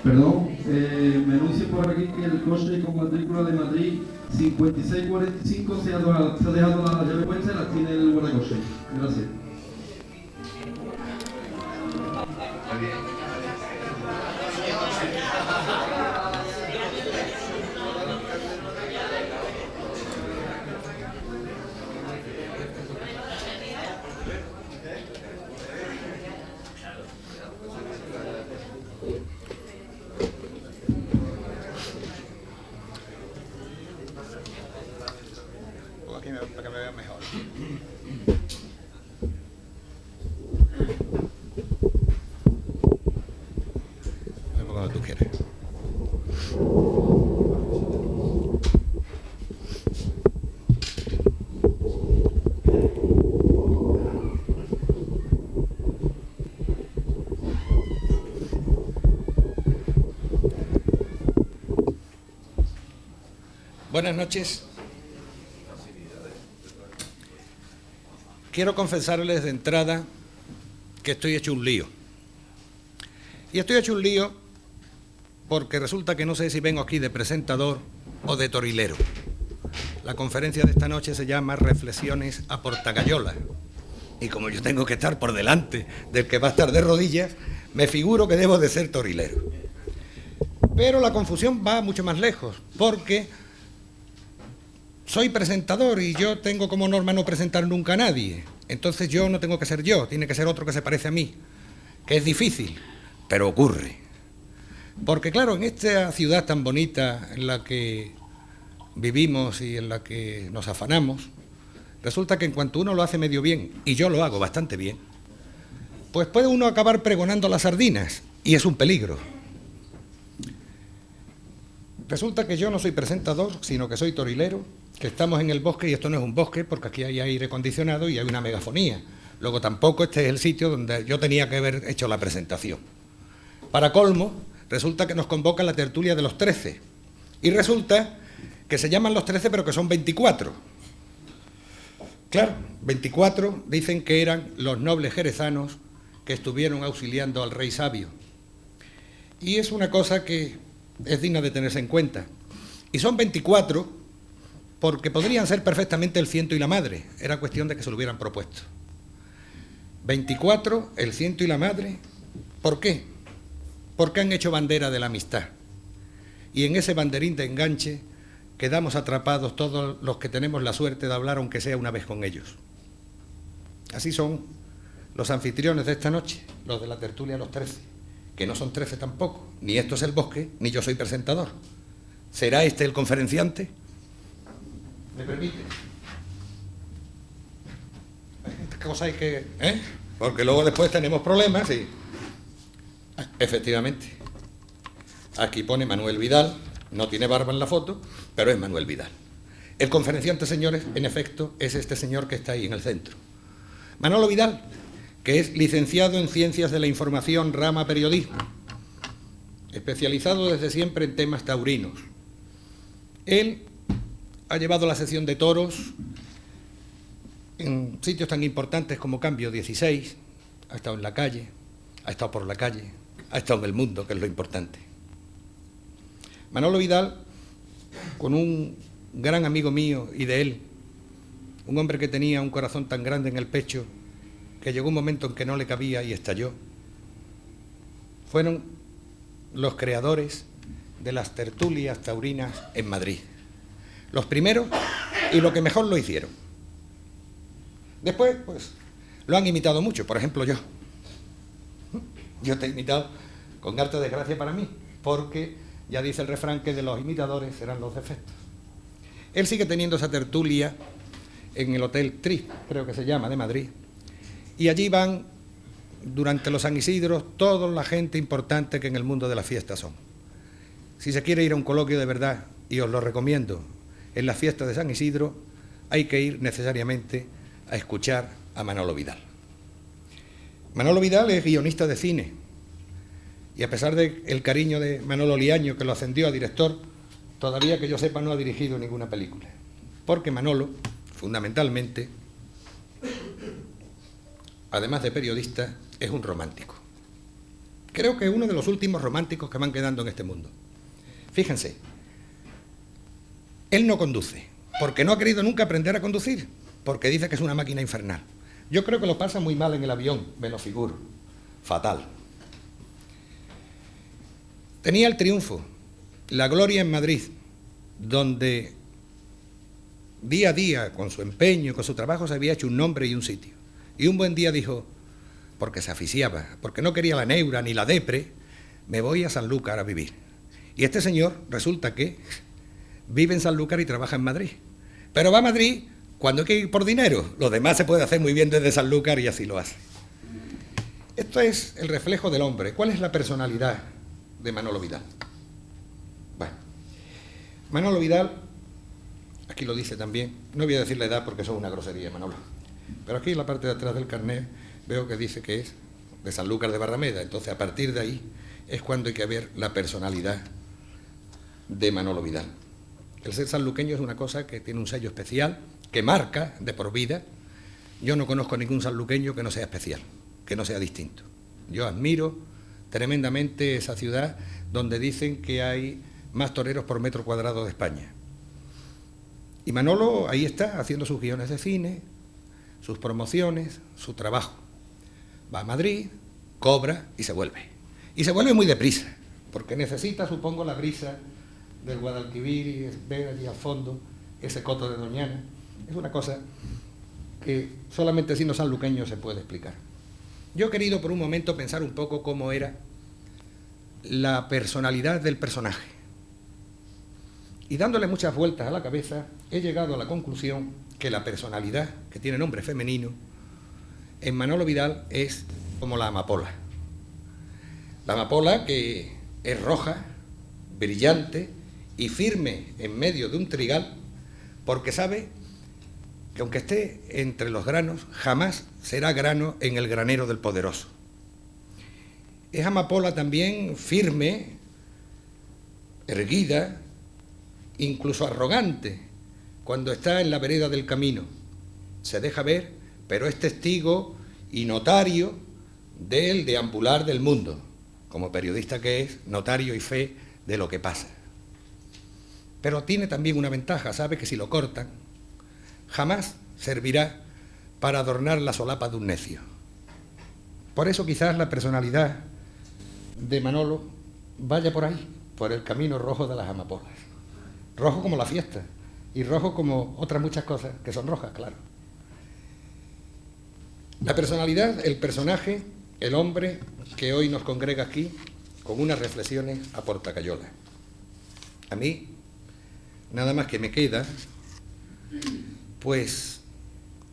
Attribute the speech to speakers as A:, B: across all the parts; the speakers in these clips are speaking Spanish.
A: Perdón, me anuncia por aquí que el coche con matrícula de Madrid 5645 se ha dejado la llave puesta y la tiene el guardacoche. Gracias.
B: Para que me vean mejor. Cuando tú quieras. Buenas noches. Quiero confesarles de entrada que estoy hecho un lío. Y estoy hecho un lío porque resulta que no sé si vengo aquí de presentador o de torilero. La conferencia de esta noche se llama Reflexiones a Portagayola. Y como yo tengo que estar por delante del que va a estar de rodillas, me figuro que debo de ser torilero. Pero la confusión va mucho más lejos, porque soy presentador y yo tengo como norma no presentar nunca a nadie. Entonces yo no tengo que ser yo, tiene que ser otro que se parece a mí. Que es difícil, pero ocurre. Porque claro, en esta ciudad tan bonita en la que vivimos y en la que nos afanamos, resulta que en cuanto uno lo hace medio bien, y yo lo hago bastante bien, pues puede uno acabar pregonando las sardinas, y es un peligro. Resulta que yo no soy presentador, sino que soy torilero, que estamos en el bosque, y esto no es un bosque, porque aquí hay aire acondicionado y hay una megafonía. Luego tampoco este es el sitio donde yo tenía que haber hecho la presentación. Para colmo, resulta que nos convoca la tertulia de los 13, y resulta que se llaman los 13, pero que son 24. Claro, 24 dicen que eran los nobles jerezanos que estuvieron auxiliando al rey sabio. Y es una cosa que es digna de tenerse en cuenta. Y son 24 porque podrían ser perfectamente el ciento y la madre. Era cuestión de que se lo hubieran propuesto. 24, el ciento y la madre. ¿Por qué? Porque han hecho bandera de la amistad. Y en ese banderín de enganche quedamos atrapados todos los que tenemos la suerte de hablar, aunque sea una vez con ellos. Así son los anfitriones de esta noche, los de la tertulia los 13, que no son 13 tampoco, ni esto es el bosque, ni yo soy presentador. ¿Será este el conferenciante? ¿Me permite? Estas cosas hay que... Porque luego después tenemos problemas y... Efectivamente. Aquí pone Manuel Vidal, no tiene barba en la foto, pero es Manuel Vidal. El conferenciante, señores, en efecto, es este señor que está ahí en el centro. Manolo Vidal, que es licenciado en Ciencias de la Información, rama Periodismo, especializado desde siempre en temas taurinos. Él ha llevado la sección de toros en sitios tan importantes como Cambio 16, ha estado en la calle, ha estado por la calle, ha estado en el mundo, que es lo importante. Manolo Vidal, con un gran amigo mío y de él, un hombre que tenía un corazón tan grande en el pecho que llegó un momento en que no le cabía y estalló, fueron los creadores de las tertulias taurinas en Madrid. Los primeros y los que mejor lo hicieron. Después, pues, lo han imitado mucho, por ejemplo yo. Yo te he imitado con harta desgracia para mí, porque ya dice el refrán que de los imitadores serán los defectos. Él sigue teniendo esa tertulia en el Hotel Tris, creo que se llama, de Madrid, y allí van, durante los San Isidros, toda la gente importante que en el mundo de las fiestas son. Si se quiere ir a un coloquio de verdad, y os lo recomiendo, en las fiestas de San Isidro, hay que ir necesariamente a escuchar a Manolo Vidal. Manolo Vidal es guionista de cine, y a pesar del cariño de Manolo Liaño, que lo ascendió a director, todavía que yo sepa no ha dirigido ninguna película. Porque Manolo, fundamentalmente, además de periodista, es un romántico. Creo que es uno de los últimos románticos que van quedando en este mundo. Fíjense, él no conduce, porque no ha querido nunca aprender a conducir, porque dice que es una máquina infernal. Yo creo que lo pasa muy mal en el avión, me lo figuro, fatal. Tenía el triunfo, la gloria en Madrid, donde día a día, con su empeño, con su trabajo, se había hecho un nombre y un sitio. Y un buen día dijo, porque se aficiaba, porque no quería la neura ni la depre, me voy a Sanlúcar a vivir. Y este señor resulta que vive en Sanlúcar y trabaja en Madrid. Pero va a Madrid cuando hay que ir por dinero. Lo demás se puede hacer muy bien desde Sanlúcar y así lo hace. Esto es el reflejo del hombre. ¿Cuál es la personalidad de Manolo Vidal? Bueno, Manolo Vidal, aquí lo dice también, no voy a decir la edad porque eso es una grosería, Manolo, pero aquí en la parte de atrás del carnet veo que dice que es de Sanlúcar de Barrameda, entonces a partir de ahí es cuando hay que ver la personalidad de Manolo Vidal. El ser sanluqueño es una cosa que tiene un sello especial, que marca de por vida. Yo no conozco ningún sanluqueño que no sea especial, que no sea distinto. Yo admiro tremendamente esa ciudad donde dicen que hay más toreros por metro cuadrado de España. Y Manolo ahí está, haciendo sus guiones de cine, sus promociones, su trabajo. Va a Madrid, cobra y se vuelve. Y se vuelve muy deprisa, porque necesita, supongo, la brisa del Guadalquivir y ver allí al fondo ese coto de Doñana. Es una cosa que solamente siendo sanluqueño se puede explicar. Yo he querido por un momento pensar un poco cómo era la personalidad del personaje. Y dándole muchas vueltas a la cabeza, he llegado a la conclusión que la personalidad, que tiene nombre femenino, en Manolo Vidal es como la amapola. La amapola que es roja, brillante y firme en medio de un trigal, porque sabe que aunque esté entre los granos, jamás será grano en el granero del poderoso. Es amapola también firme, erguida, incluso arrogante, cuando está en la vereda del camino. Se deja ver, pero es testigo y notario del deambular del mundo, como periodista que es, notario y fe de lo que pasa. Pero tiene también una ventaja, sabe que si lo cortan, jamás servirá para adornar la solapa de un necio. Por eso quizás la personalidad de Manolo vaya por ahí, por el camino rojo de las amapolas. Rojo como la fiesta y rojo como otras muchas cosas que son rojas, claro. La personalidad, el personaje, el hombre que hoy nos congrega aquí con unas reflexiones a portacayola. A mí, nada más que me queda, pues,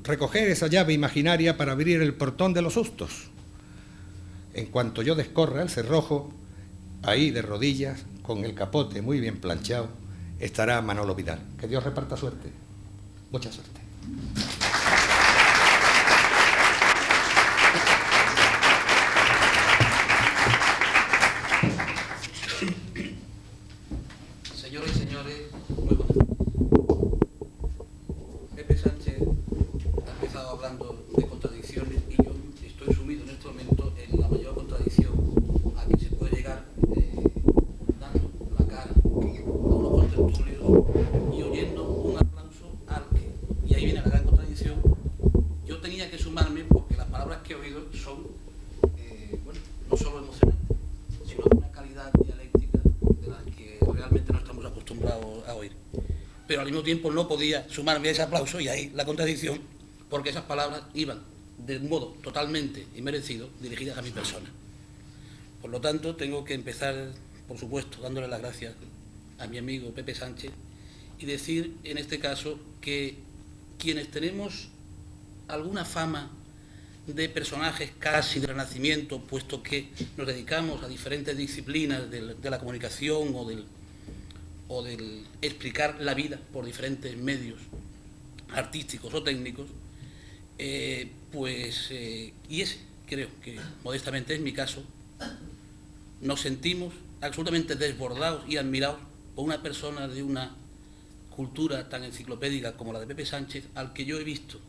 B: recoger esa llave imaginaria para abrir el portón de los sustos. En cuanto yo descorra el cerrojo, ahí de rodillas, con el capote muy bien planchado, estará Manolo Vidal. Que Dios reparta suerte. Mucha suerte.
C: Señoras y señores, muy buenas. Pepe Sánchez ha empezado hablando de contradicciones y yo estoy sumido en este momento en la mayor contradicción a que se puede llegar dando la cara a unos contertulios y oyendo un aplauso al que, y ahí viene la gran contradicción, yo tenía que sumarme porque las palabras que he oído son, bueno, no solo emocionantes, sino de una calidad dialéctica de las que realmente no estamos acostumbrados a oír. Pero al mismo tiempo no podía sumarme a ese aplauso y ahí la contradicción, porque esas palabras iban de un modo totalmente inmerecido dirigidas a mi persona. Por lo tanto, tengo que empezar, por supuesto, dándole las gracias a mi amigo Pepe Sánchez y decir, en este caso, que quienes tenemos alguna fama de personajes casi de renacimiento, puesto que nos dedicamos a diferentes disciplinas de la comunicación o del explicar la vida por diferentes medios artísticos o técnicos, y ese creo que modestamente es mi caso, nos sentimos absolutamente desbordados y admirados por una persona de una cultura tan enciclopédica como la de Pepe Sánchez, al que yo he visto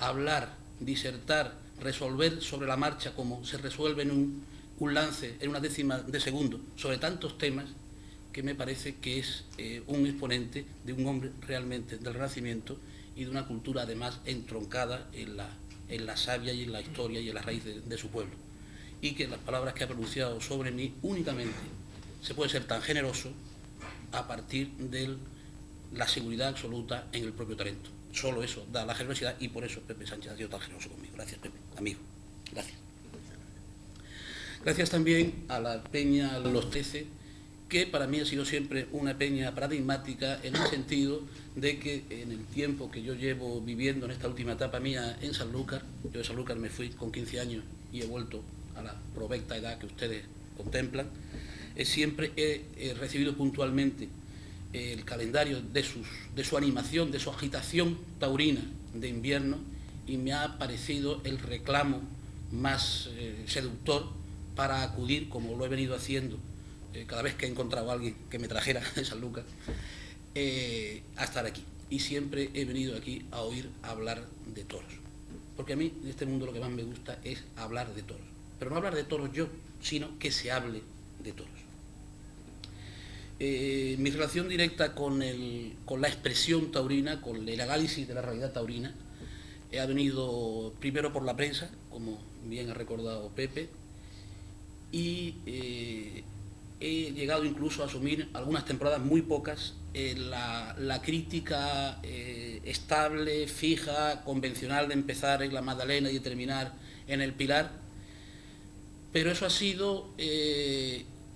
C: hablar, disertar, resolver sobre la marcha como se resuelve en un lance en una décima de segundo sobre tantos temas que me parece que es un exponente de un hombre realmente del Renacimiento y de una cultura además entroncada en la savia y en la historia y en la raíz de su pueblo. Y que las palabras que ha pronunciado sobre mí únicamente se puede ser tan generoso a partir de la seguridad absoluta en el propio talento. Solo eso da la generosidad y por eso Pepe Sánchez ha sido tan generoso conmigo. Gracias, Pepe, amigo. Gracias. Gracias también a la Peña Los 13, que para mí ha sido siempre una peña paradigmática en el sentido de que en el tiempo que yo llevo viviendo en esta última etapa mía en Sanlúcar, yo de Sanlúcar me fui con 15 años y he vuelto a la provecta edad que ustedes contemplan, siempre he recibido puntualmente el calendario de su animación, de su agitación taurina de invierno, y me ha parecido el reclamo más seductor para acudir, como lo he venido haciendo cada vez que he encontrado a alguien que me trajera de Sanlúcar, a estar aquí. Y siempre he venido aquí a oír hablar de toros. Porque a mí, en este mundo, lo que más me gusta es hablar de toros. Pero no hablar de toros yo, sino que se hable de toros. Mi relación directa con la expresión taurina, con el análisis de la realidad taurina, ha venido primero por la prensa, como bien ha recordado Pepe, y he llegado incluso a asumir algunas temporadas, muy pocas, la crítica estable, fija, convencional de empezar en la Magdalena y de terminar en el Pilar, pero eso ha sido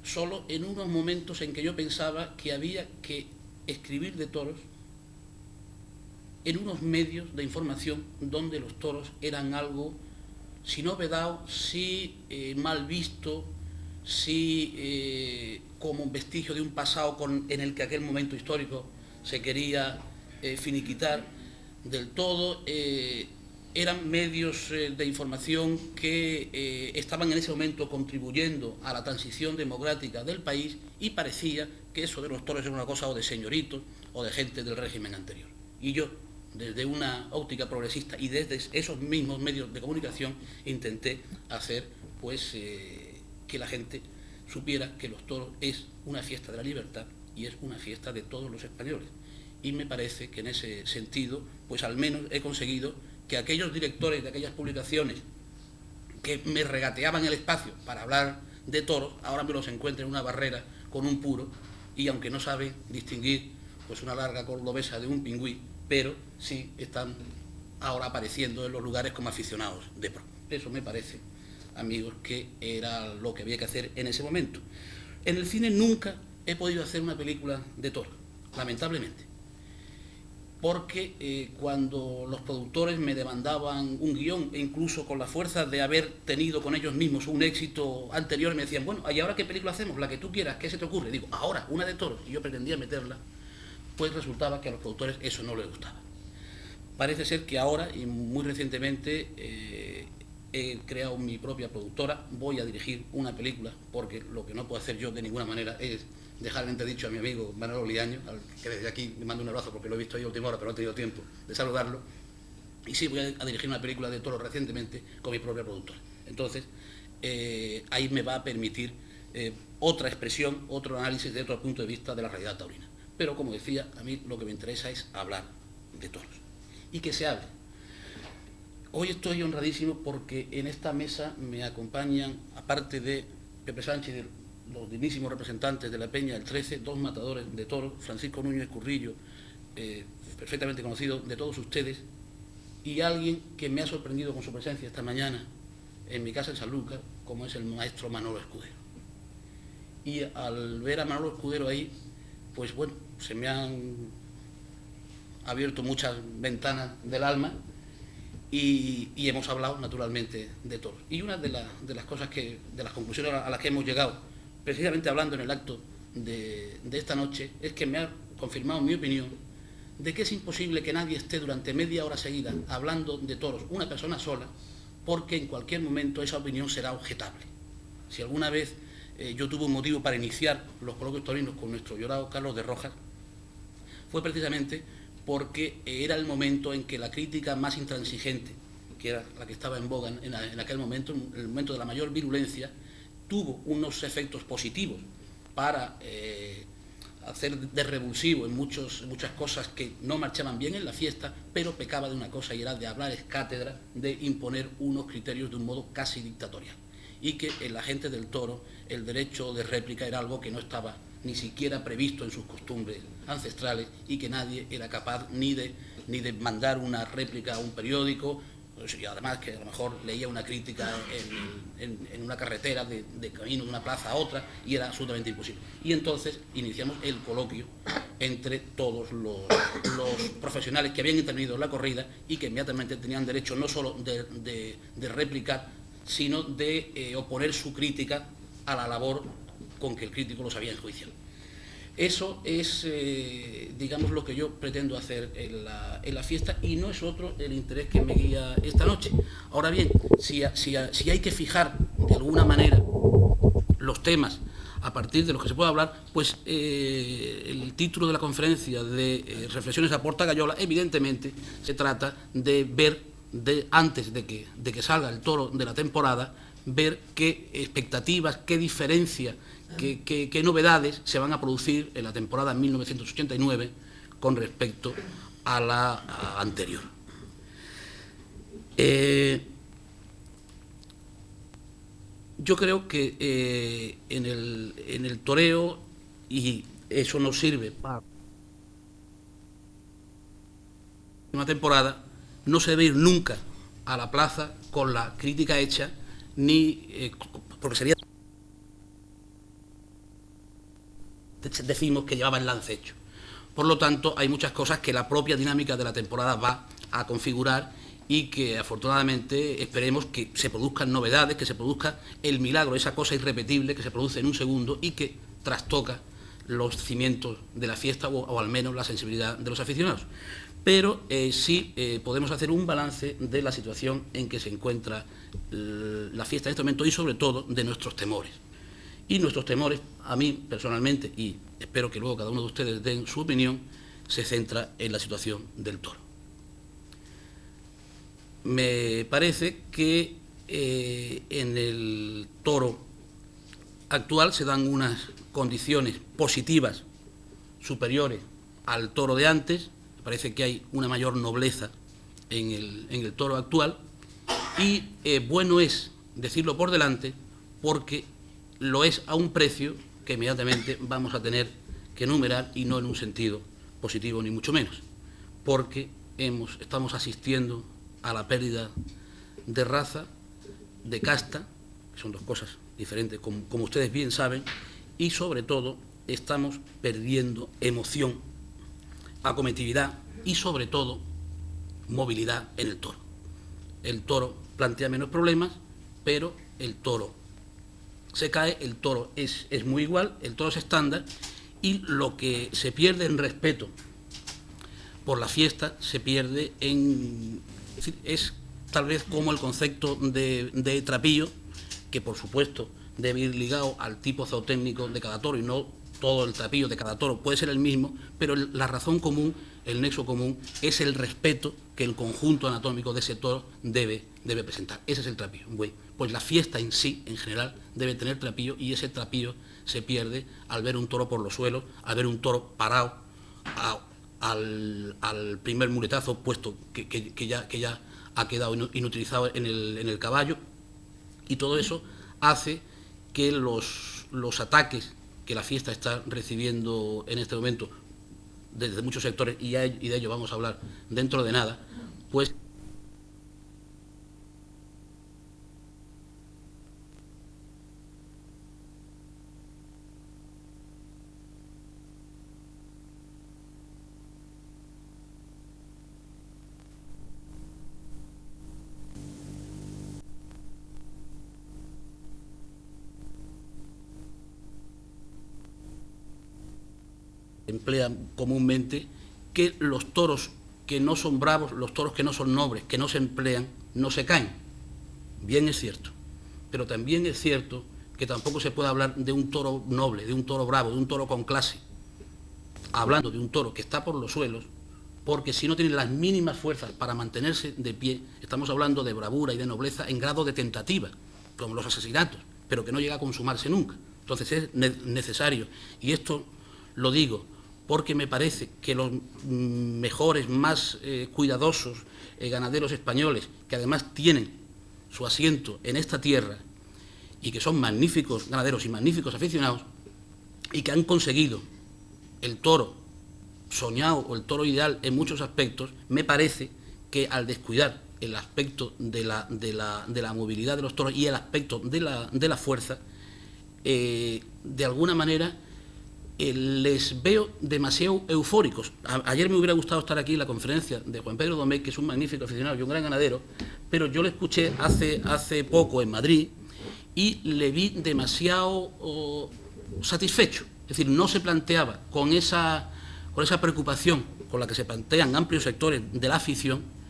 C: solo en unos momentos en que yo pensaba que había que escribir de toros en unos medios de información donde los toros eran algo, si no vedado, sí mal visto, sí como un vestigio de un pasado en el que aquel momento histórico se quería finiquitar del todo. Eran medios de información que estaban en ese momento contribuyendo a la transición democrática del país, y parecía que eso de los toros era una cosa o de señoritos o de gente del régimen anterior. Y yo, desde una óptica progresista y desde esos mismos medios de comunicación, intenté hacer pues que la gente supiera que los toros es una fiesta de la libertad y es una fiesta de todos los españoles. Y me parece que en ese sentido, pues al menos he conseguido que aquellos directores de aquellas publicaciones que me regateaban el espacio para hablar de toros, ahora me los encuentro en una barrera con un puro, y aunque no saben distinguir pues una larga cordobesa de un pingüí, pero sí están ahora apareciendo en los lugares como aficionados de pro. Eso me parece, amigos, que era lo que había que hacer en ese momento. En el cine nunca he podido hacer una película de toros, lamentablemente, porque cuando los productores me demandaban un guión, e incluso con la fuerza de haber tenido con ellos mismos un éxito anterior, me decían, bueno, ¿y ahora qué película hacemos? La que tú quieras, ¿qué se te ocurre? Digo, ahora, una de toros, y yo pretendía meterla, pues resultaba que a los productores eso no les gustaba. Parece ser que ahora, y muy recientemente, he creado mi propia productora, voy a dirigir una película, porque lo que no puedo hacer yo de ninguna manera es dejar entredicho a mi amigo Manolo Liaño, al que desde aquí le mando un abrazo porque lo he visto ahí a última hora, pero no he tenido tiempo de saludarlo. Y sí, voy a dirigir una película de toros recientemente con mi propia productora. Entonces, ahí me va a permitir otra expresión, otro análisis de otro punto de vista de la realidad taurina. Pero, como decía, a mí lo que me interesa es hablar de toros. Y que se hable. Hoy estoy honradísimo porque en esta mesa me acompañan, aparte de Pepe Sánchez y de los dignísimos representantes de la Peña del 13, dos matadores de toros, Francisco Núñez Currillo, perfectamente conocido de todos ustedes, y alguien que me ha sorprendido con su presencia esta mañana en mi casa en Sanlúcar, como es el maestro Manolo Escudero. Y al ver a Manolo Escudero ahí, pues bueno, se me han abierto muchas ventanas del alma y hemos hablado naturalmente de toros. Y una de las cosas de las conclusiones a las que hemos llegado, precisamente hablando en el acto de esta noche, es que me ha confirmado mi opinión de que es imposible que nadie esté durante media hora seguida hablando de toros, una persona sola, porque en cualquier momento esa opinión será objetable. Si alguna vez yo tuve un motivo para iniciar los coloquios taurinos con nuestro llorado Carlos de Rojas, fue precisamente porque era el momento en que la crítica más intransigente, que era la que estaba en boga en aquel momento, el momento de la mayor virulencia, tuvo unos efectos positivos para hacer de revulsivo en muchas cosas que no marchaban bien en la fiesta, pero pecaba de una cosa, y era de hablar es cátedra, de imponer unos criterios de un modo casi dictatorial, y que en la gente del toro el derecho de réplica era algo que no estaba ni siquiera previsto en sus costumbres ancestrales, y que nadie era capaz ni de mandar una réplica a un periódico, y además que a lo mejor leía una crítica en una carretera de camino de una plaza a otra, y era absolutamente imposible. Y entonces iniciamos el coloquio entre todos los profesionales que habían intervenido en la corrida y que inmediatamente tenían derecho no solo de replicar, sino de oponer su crítica a la labor con que el crítico los había enjuiciado. Eso es, digamos, lo que yo pretendo hacer en la fiesta, y no es otro el interés que me guía esta noche. Ahora bien, si hay que fijar de alguna manera los temas a partir de los que se puede hablar, pues el título de la conferencia de Reflexiones a Porta Gayola, evidentemente se trata de ver, antes de que salga el toro de la temporada, ver qué expectativas, qué diferencia, qué novedades se van a producir en la temporada 1989 con respecto a la anterior. Yo creo que en el toreo, y eso nos sirve para una temporada, no se debe ir nunca a la plaza con la crítica hecha, ni porque sería, decimos que llevaba el lance hecho. Por lo tanto, hay muchas cosas que la propia dinámica de la temporada va a configurar, y que afortunadamente esperemos que se produzcan novedades, que se produzca el milagro, esa cosa irrepetible que se produce en un segundo y que trastoca los cimientos de la fiesta, o al menos la sensibilidad de los aficionados. Pero sí podemos hacer un balance de la situación en que se encuentra la fiesta en este momento, y sobre todo de nuestros temores. Y nuestros temores, a mí personalmente, y espero que luego cada uno de ustedes den su opinión, se centra en la situación del toro. Me parece que en el toro actual se dan unas condiciones positivas superiores al toro de antes. Me parece que hay una mayor nobleza en el toro actual, y bueno es decirlo por delante, porque lo es a un precio que inmediatamente vamos a tener que enumerar, y no en un sentido positivo ni mucho menos, porque estamos asistiendo a la pérdida de raza, de casta, que son dos cosas diferentes, como ustedes bien saben, y sobre todo estamos perdiendo emoción, acometividad y sobre todo movilidad en el toro. El toro plantea menos problemas, pero el toro se cae, el toro es muy igual, el toro es estándar, y lo que se pierde en respeto por la fiesta se pierde es tal vez como el concepto de trapillo, que por supuesto debe ir ligado al tipo zootécnico de cada toro, y no todo el trapillo de cada toro puede ser el mismo, pero la razón común, el nexo común, es el respeto que el conjunto anatómico de ese toro debe presentar. Ese es el trapillo. Bueno, pues la fiesta en sí, en general, debe tener trapillo, y ese trapillo se pierde al ver un toro por los suelos, al ver un toro parado al primer muletazo puesto que ya ha quedado inutilizado en el caballo, y todo eso hace que los ataques que la fiesta está recibiendo en este momento desde muchos sectores, y de ello vamos a hablar dentro de nada, pues emplean comúnmente, que los toros que no son bravos, los toros que no son nobles, que no se emplean, no se caen. Bien es cierto, pero también es cierto que tampoco se puede hablar de un toro noble, de un toro bravo, de un toro con clase, hablando de un toro que está por los suelos, porque si no tiene las mínimas fuerzas para mantenerse de pie, estamos hablando de bravura y de nobleza en grado de tentativa, como los asesinatos, pero que no llega a consumarse nunca. Entonces es necesario, y esto lo digo porque me parece que los mejores, más cuidadosos ganaderos españoles, que además tienen su asiento en esta tierra y que son magníficos ganaderos y magníficos aficionados, y que han conseguido el toro soñado o el toro ideal en muchos aspectos, me parece que al descuidar el aspecto de la movilidad de los toros y el aspecto de la fuerza, de alguna manera les veo demasiado eufóricos. Ayer me hubiera gustado estar aquí en la conferencia de Juan Pedro Domecq, que es un magnífico aficionado y un gran ganadero, pero yo le escuché hace poco en Madrid y le vi demasiado satisfecho. Es decir, no se planteaba con esa preocupación con la que se plantean amplios sectores de la afición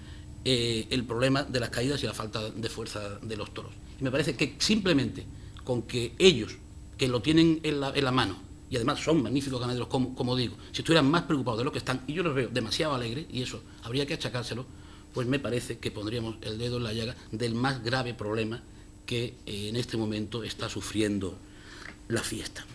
C: el problema de las caídas y la falta de fuerza de los toros. Y me parece que simplemente con que ellos, que lo tienen en la mano, y además son magníficos ganaderos, como digo, si estuvieran más preocupados de lo que están, y yo los veo demasiado alegres, y eso habría que achacárselo, pues me parece que pondríamos el dedo en la llaga del más grave problema que en este momento está sufriendo la fiesta.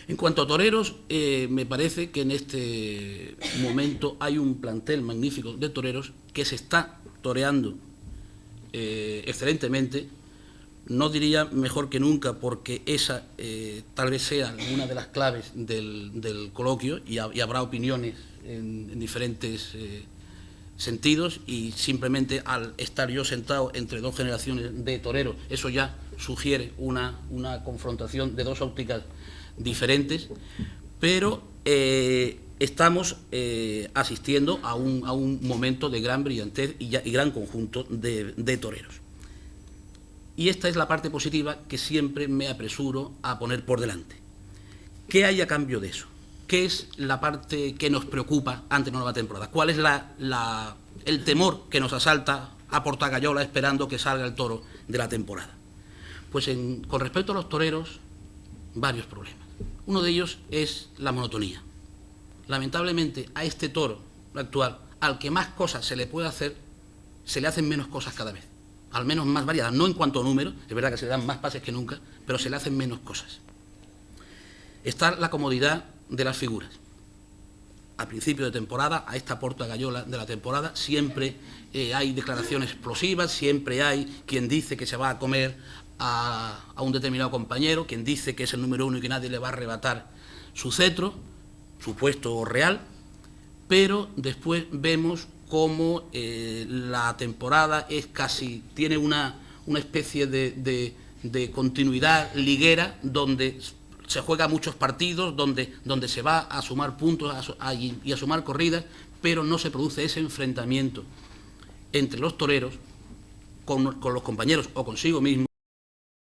C: En cuanto a toreros, me parece que en este momento hay un plantel magnífico de toreros que se está toreando excelentemente. No diría mejor que nunca, porque esa tal vez sea una de las claves del coloquio, y habrá opiniones en diferentes sentidos, y simplemente al estar yo sentado entre dos generaciones de toreros, eso ya sugiere una confrontación de dos ópticas diferentes, pero estamos asistiendo a un momento de gran brillantez y gran conjunto de toreros. Y esta es la parte positiva que siempre me apresuro a poner por delante. ¿Qué hay a cambio de eso? ¿Qué es la parte que nos preocupa ante una nueva temporada? ¿Cuál es el temor que nos asalta a Portagayola esperando que salga el toro de la temporada? Pues con respecto a los toreros, varios problemas. Uno de ellos es la monotonía. Lamentablemente a este toro actual, al que más cosas se le puede hacer, se le hacen menos cosas cada vez. Al menos más variadas, no en cuanto a número, es verdad que se le dan más pases que nunca, pero se le hacen menos cosas. Está la comodidad de las figuras. A principio de temporada, a esta Portagayola de la temporada, siempre hay declaraciones explosivas, siempre hay quien dice que se va a comer a un determinado compañero, quien dice que es el número uno y que nadie le va a arrebatar su cetro, su puesto real, pero después vemos cómo la temporada tiene una especie de continuidad liguera, donde se juega muchos partidos, donde se va a sumar puntos y a sumar corridas, pero no se produce ese enfrentamiento entre los toreros con los compañeros o consigo mismo,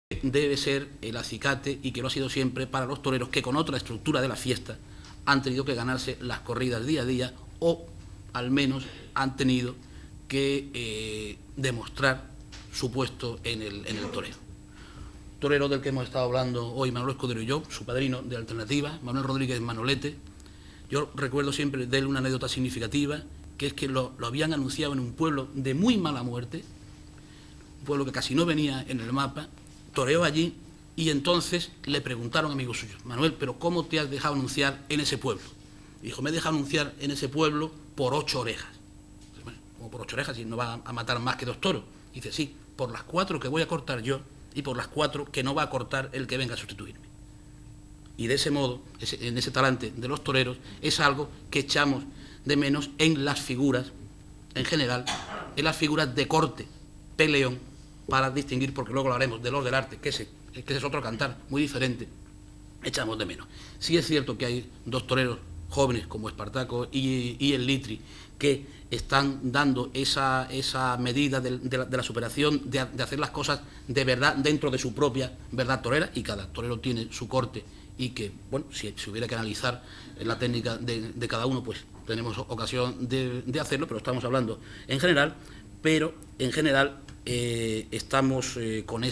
C: que debe ser el acicate y que lo ha sido siempre para los toreros que con otra estructura de la fiesta han tenido que ganarse las corridas día a día, o al menos han tenido que demostrar su puesto en el toreo. Torero del que hemos estado hablando hoy Manuel Escudero y yo, su padrino de Alternativa, Manuel Rodríguez Manolete. Yo recuerdo siempre de él una anécdota significativa, que es que lo habían anunciado en un pueblo de muy mala muerte, un pueblo que casi no venía en el mapa, toreó allí, y entonces le preguntaron amigos suyos: Manuel, ¿pero cómo te has dejado anunciar en ese pueblo? Y dijo: me he dejado anunciar en ese pueblo por 8 orejas. Bueno, como por 8 orejas, y no va a matar más que 2 toros. Y dice: sí, por las 4 que voy a cortar yo y por las 4 que no va a cortar el que venga a sustituirme. Y de ese modo, en ese talante de los toreros, es algo que echamos de menos en las figuras, en general, en las figuras de corte, peleón, para distinguir, porque luego lo haremos, de los del arte, que ese es otro cantar muy diferente, echamos de menos. Sí es cierto que hay 2 toreros jóvenes como Espartaco y el Litri, que están dando esa medida de la superación, de hacer las cosas de verdad dentro de su propia verdad torera, y cada torero tiene su corte, y que, bueno, si hubiera que analizar la técnica de cada uno, pues tenemos ocasión de hacerlo, pero estamos hablando en general, estamos con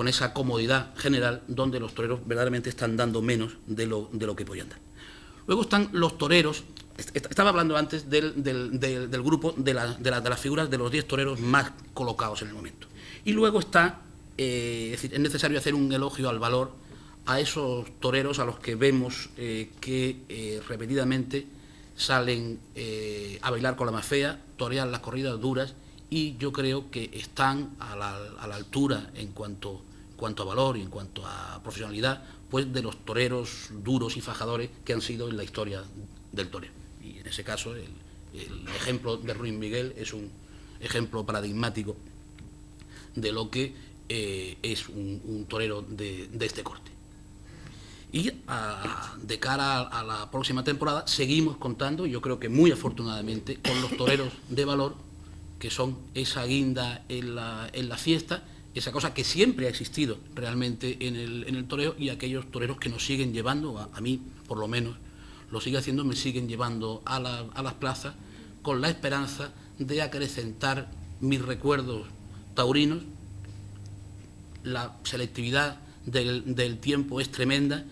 C: esa comodidad general, donde los toreros verdaderamente están dando menos de lo que podían dar. Luego están los toreros. Estaba hablando antes del grupo de las figuras de los 10 toreros más colocados en el momento. Y luego está es decir, es necesario hacer un elogio al valor a esos toreros a los que vemos que repetidamente salen a bailar con la más fea, torean las corridas duras, y yo creo que están a la altura en cuanto a valor y en cuanto a profesionalidad, pues de los toreros duros y fajadores que han sido en la historia del toreo. Y en ese caso el ejemplo de Ruiz Miguel es un ejemplo paradigmático de lo que es un torero de este corte. Y de cara a la próxima temporada seguimos contando, yo creo que muy afortunadamente, con los toreros de valor, que son esa guinda en la fiesta, esa cosa que siempre ha existido realmente en el toreo, y aquellos toreros que nos siguen llevando, a mí por lo menos lo sigue haciendo, me siguen llevando a las plazas con la esperanza de acrecentar mis recuerdos taurinos. La selectividad del tiempo es tremenda,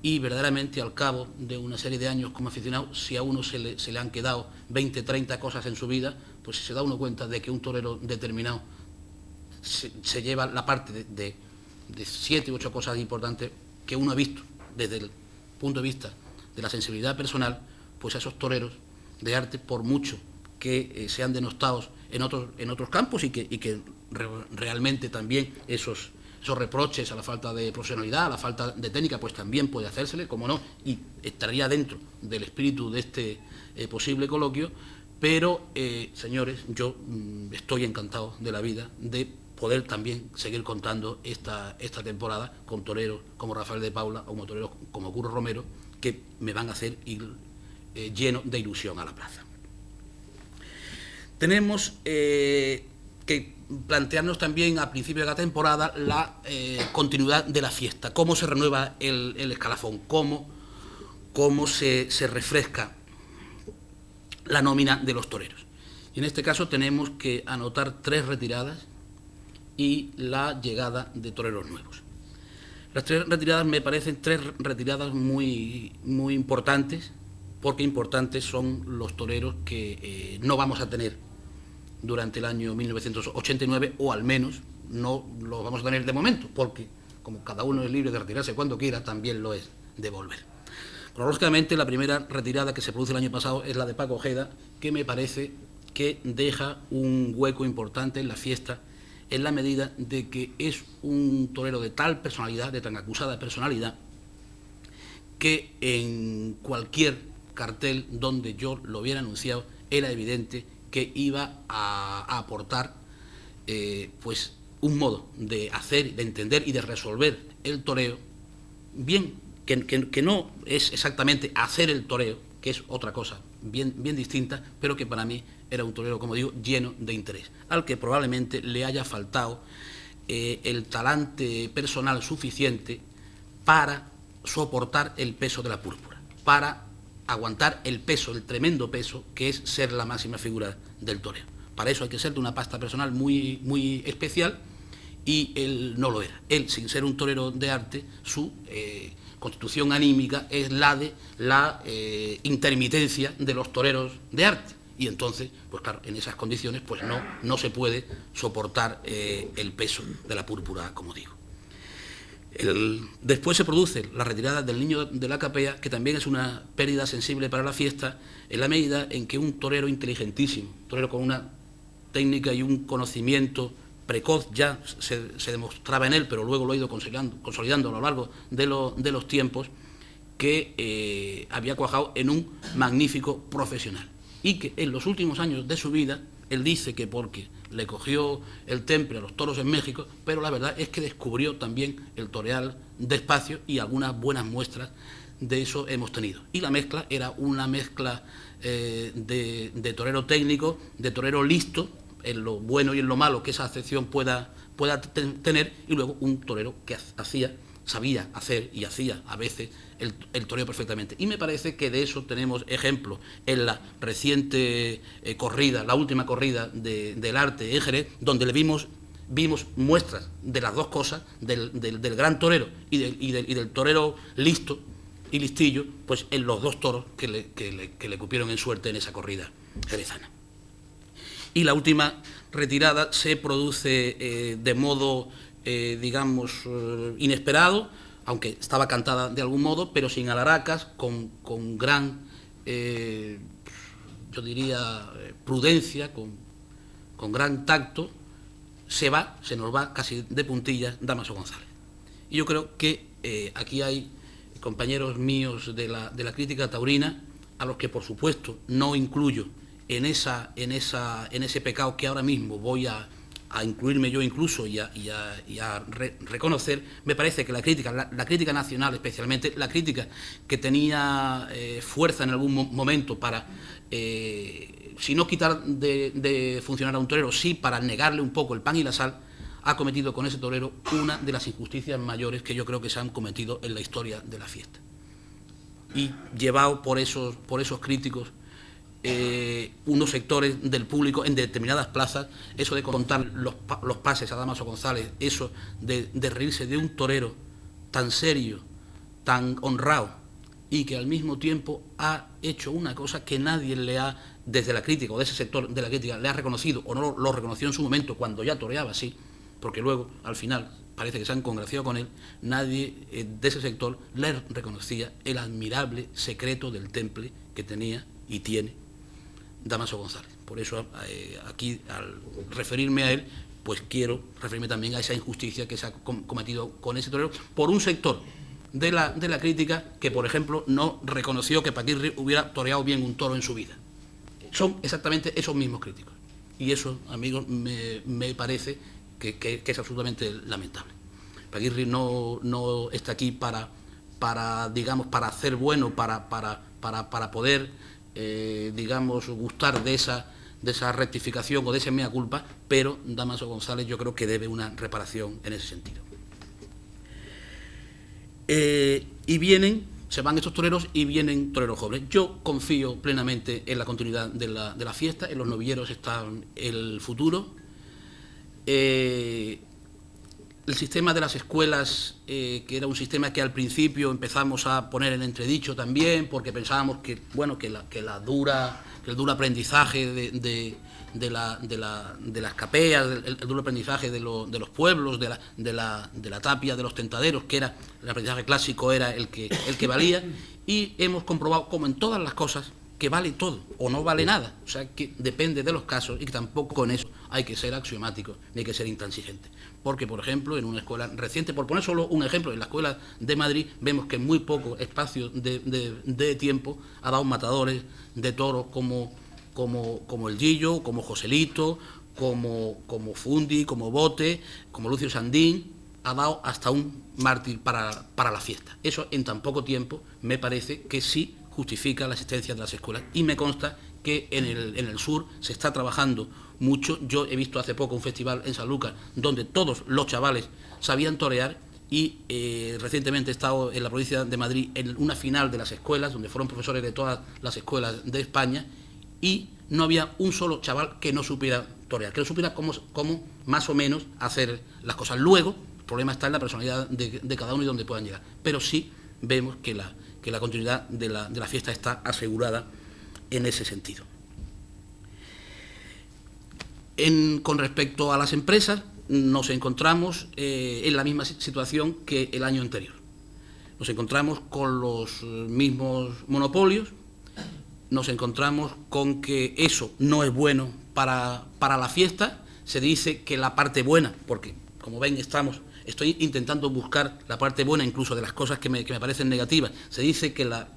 C: y verdaderamente al cabo de una serie de años como aficionado, si a uno se le han quedado 20, 30 cosas en su vida, pues se da uno cuenta de que un torero determinado se lleva la parte de 7 u 8 cosas importantes que uno ha visto desde el punto de vista de la sensibilidad personal, pues a esos toreros de arte, por mucho que sean denostados en otros campos, y que realmente también esos reproches a la falta de profesionalidad, a la falta de técnica, pues también puede hacérsele, como no, y estaría dentro del espíritu de este posible coloquio. Pero, señores, yo estoy encantado de la vida de poder también seguir contando esta temporada con toreros como Rafael de Paula o como toreros como Curro Romero, que me van a hacer ir lleno de ilusión a la plaza. Tenemos que plantearnos también a principio de la temporada la continuidad de la fiesta, cómo se renueva el escalafón, cómo se refresca la nómina de los toreros. Y en este caso tenemos que anotar 3 retiradas y la llegada de toreros nuevos. Las 3 retiradas me parecen 3 retiradas muy, muy importantes, porque importantes son los toreros que no vamos a tener durante el año 1989, o al menos no los vamos a tener de momento, porque como cada uno es libre de retirarse cuando quiera, también lo es de volver. Cronológicamente, la primera retirada que se produce el año pasado es la de Paco Ojeda, que me parece que deja un hueco importante en la fiesta, en la medida de que es un torero de tal personalidad, de tan acusada personalidad, que en cualquier cartel donde yo lo hubiera anunciado era evidente que iba a aportar pues un modo de hacer, de entender y de resolver el toreo, bien, que no es exactamente hacer el toreo, que es otra cosa bien distinta, pero que para mí era un torero, como digo, lleno de interés, al que probablemente le haya faltado el talante personal suficiente para soportar el peso de la púrpura, para aguantar el peso, el tremendo peso que es ser la máxima figura del toreo. Para eso hay que ser de una pasta personal muy, muy especial, y él no lo era. Él, sin ser un torero de arte, su constitución anímica es la de la intermitencia de los toreros de arte, y entonces, pues claro, en esas condiciones pues no se puede soportar el peso de la púrpura, como digo. Después se produce la retirada del Niño de la Capea, que también es una pérdida sensible para la fiesta, en la medida en que un torero inteligentísimo, un torero con una técnica y un conocimiento precoz ya se demostraba en él, pero luego lo ha ido consolidando a lo largo de los tiempos, que había cuajado en un magnífico profesional, y que en los últimos años de su vida, él dice que porque le cogió el temple a los toros en México, pero la verdad es que descubrió también el toreal despacio, y algunas buenas muestras de eso hemos tenido. Y la mezcla era una mezcla de torero técnico, de torero listo, en lo bueno y en lo malo que esa acepción pueda tener, y luego un torero que sabía hacer y hacía a veces el toreo perfectamente. Y me parece que de eso tenemos ejemplo en la reciente corrida, la última corrida del Arte en Jerez, donde le vimos muestras de las dos cosas, del gran torero y del torero listo y listillo, pues en los dos toros que le cupieron en suerte en esa corrida jerezana. Y la última retirada se produce de modo inesperado, aunque estaba cantada de algún modo, pero sin alaracas, con gran, yo diría, prudencia, con gran tacto, se nos va casi de puntillas Dámaso González. Y yo creo que aquí hay compañeros míos de la crítica taurina, a los que por supuesto no incluyo en ese pecado que ahora mismo voy a incluirme yo incluso y a reconocer. Me parece que la crítica nacional especialmente, la crítica que tenía fuerza en algún momento para, si no quitar de funcionar a un torero, sí para negarle un poco el pan y la sal, ha cometido con ese torero una de las injusticias mayores que yo creo que se han cometido en la historia de la fiesta. Y llevado por esos críticos, unos sectores del público en determinadas plazas, eso de contar los pases a Dámaso González, eso de reírse de un torero tan serio, tan honrado, y que al mismo tiempo ha hecho una cosa que nadie le ha, desde la crítica o de ese sector de la crítica, le ha reconocido o no lo reconoció en su momento cuando ya toreaba así, porque luego al final parece que se han congraciado con él, nadie de ese sector le reconocía el admirable secreto del temple que tenía y tiene Dámaso González. Por eso aquí, al referirme a él, pues quiero referirme también a esa injusticia que se ha cometido con ese torero por un sector de la crítica que, por ejemplo, no reconoció que Paquirri hubiera toreado bien un toro en su vida. Son exactamente esos mismos críticos. Y eso, amigos, me parece que es absolutamente lamentable. Paquirri no está aquí para hacer bueno, para poder, gustar de esa rectificación o de esa mea culpa, pero Dámaso González yo creo que debe una reparación en ese sentido. Se van estos toreros y vienen toreros jóvenes. Yo confío plenamente en la continuidad de la fiesta, en los novilleros está el futuro. El sistema de las escuelas, que era un sistema que al principio empezamos a poner en entredicho también, porque pensábamos que el duro aprendizaje de las capeas, el duro aprendizaje de los pueblos, de la tapia, de los tentaderos, que era el aprendizaje clásico, era el que valía, y hemos comprobado, como en todas las cosas, que vale todo o no vale nada, o sea que depende de los casos y que tampoco con eso hay que ser axiomático ni hay que ser intransigente. Porque, por ejemplo, en una escuela reciente, por poner solo un ejemplo, en la escuela de Madrid vemos que en muy poco espacio de tiempo ha dado matadores de toros como el Gillo, como Joselito, como Fundi, como Bote, como Lucio Sandín, ha dado hasta un mártir para la fiesta. Eso en tan poco tiempo me parece que sí justifica la existencia de las escuelas, y me consta que en el sur se está trabajando mucho. Yo he visto hace poco un festival en Sanlúcar donde todos los chavales sabían torear, y recientemente he estado en la provincia de Madrid en una final de las escuelas donde fueron profesores de todas las escuelas de España, y no había un solo chaval que no supiera torear, que no supiera cómo más o menos hacer las cosas. Luego el problema está en la personalidad de cada uno y dónde puedan llegar, pero sí vemos que la continuidad de la fiesta está asegurada en ese sentido. Con respecto a las empresas, nos encontramos en la misma situación que el año anterior. Nos encontramos con los mismos monopolios, nos encontramos con que eso no es bueno para la fiesta. Se dice que la parte buena, porque como ven estoy intentando buscar la parte buena incluso de las cosas que me parecen negativas. Se dice que la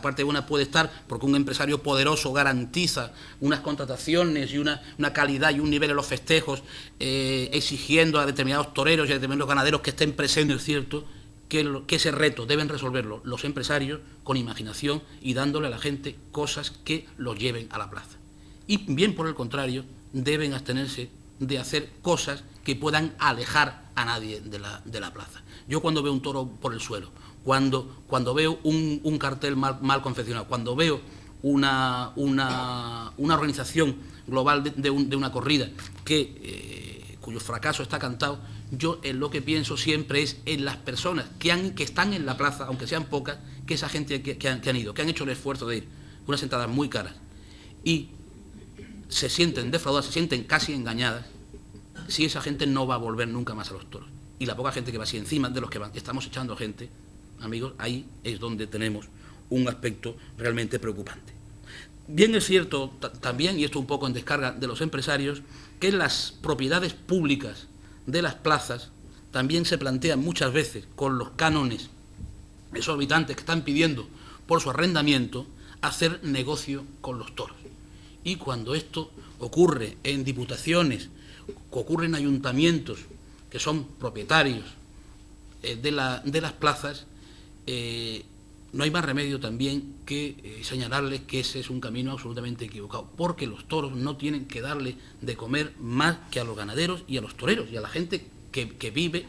C: parte buena puede estar porque un empresario poderoso garantiza unas contrataciones y una calidad y un nivel en los festejos, exigiendo a determinados toreros y a determinados ganaderos que estén presentes. Es cierto que ese reto deben resolverlo los empresarios con imaginación y dándole a la gente cosas que los lleven a la plaza. Y bien por el contrario, deben abstenerse de hacer cosas que puedan alejar a nadie de la plaza. Yo cuando veo un toro por el suelo, cuando veo un cartel mal confeccionado, cuando veo una organización global de una corrida cuyo fracaso está cantado, yo en lo que pienso siempre es en las personas que están en la plaza, aunque sean pocas, que esa gente que han ido, que han hecho el esfuerzo de ir, unas entradas muy caras, y se sienten defraudadas, se sienten casi engañadas, si esa gente no va a volver nunca más a los toros. y la poca gente que va así encima de los que van, estamos echando gente, amigos, ahí es donde tenemos un aspecto realmente preocupante. Bien es cierto también, y esto un poco en descarga de los empresarios, que las propiedades públicas de las plazas también se plantean muchas veces con los cánones exorbitantes que están pidiendo por su arrendamiento, hacer negocio con los toros. Y cuando esto ocurre en diputaciones, ocurre en ayuntamientos que son propietarios de las plazas, no hay más remedio también que señalarles que ese es un camino absolutamente equivocado, porque los toros no tienen que darle de comer más que a los ganaderos y a los toreros y a la gente que vive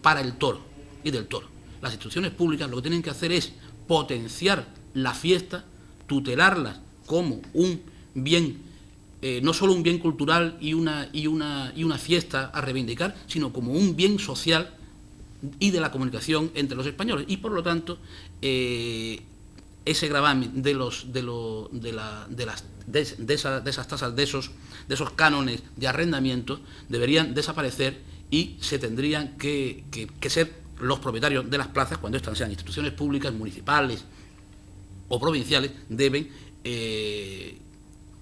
C: para el toro y del toro. Las instituciones públicas lo que tienen que hacer es potenciar la fiesta, tutelarlas como un bien, no solo un bien cultural y una fiesta a reivindicar, sino como un bien social y de la comunicación entre los españoles. Y por lo tanto, ese gravamen de esas tasas, de esos cánones de arrendamiento, deberían desaparecer y se tendrían que ser los propietarios de las plazas, cuando estas sean instituciones públicas, municipales o provinciales, deben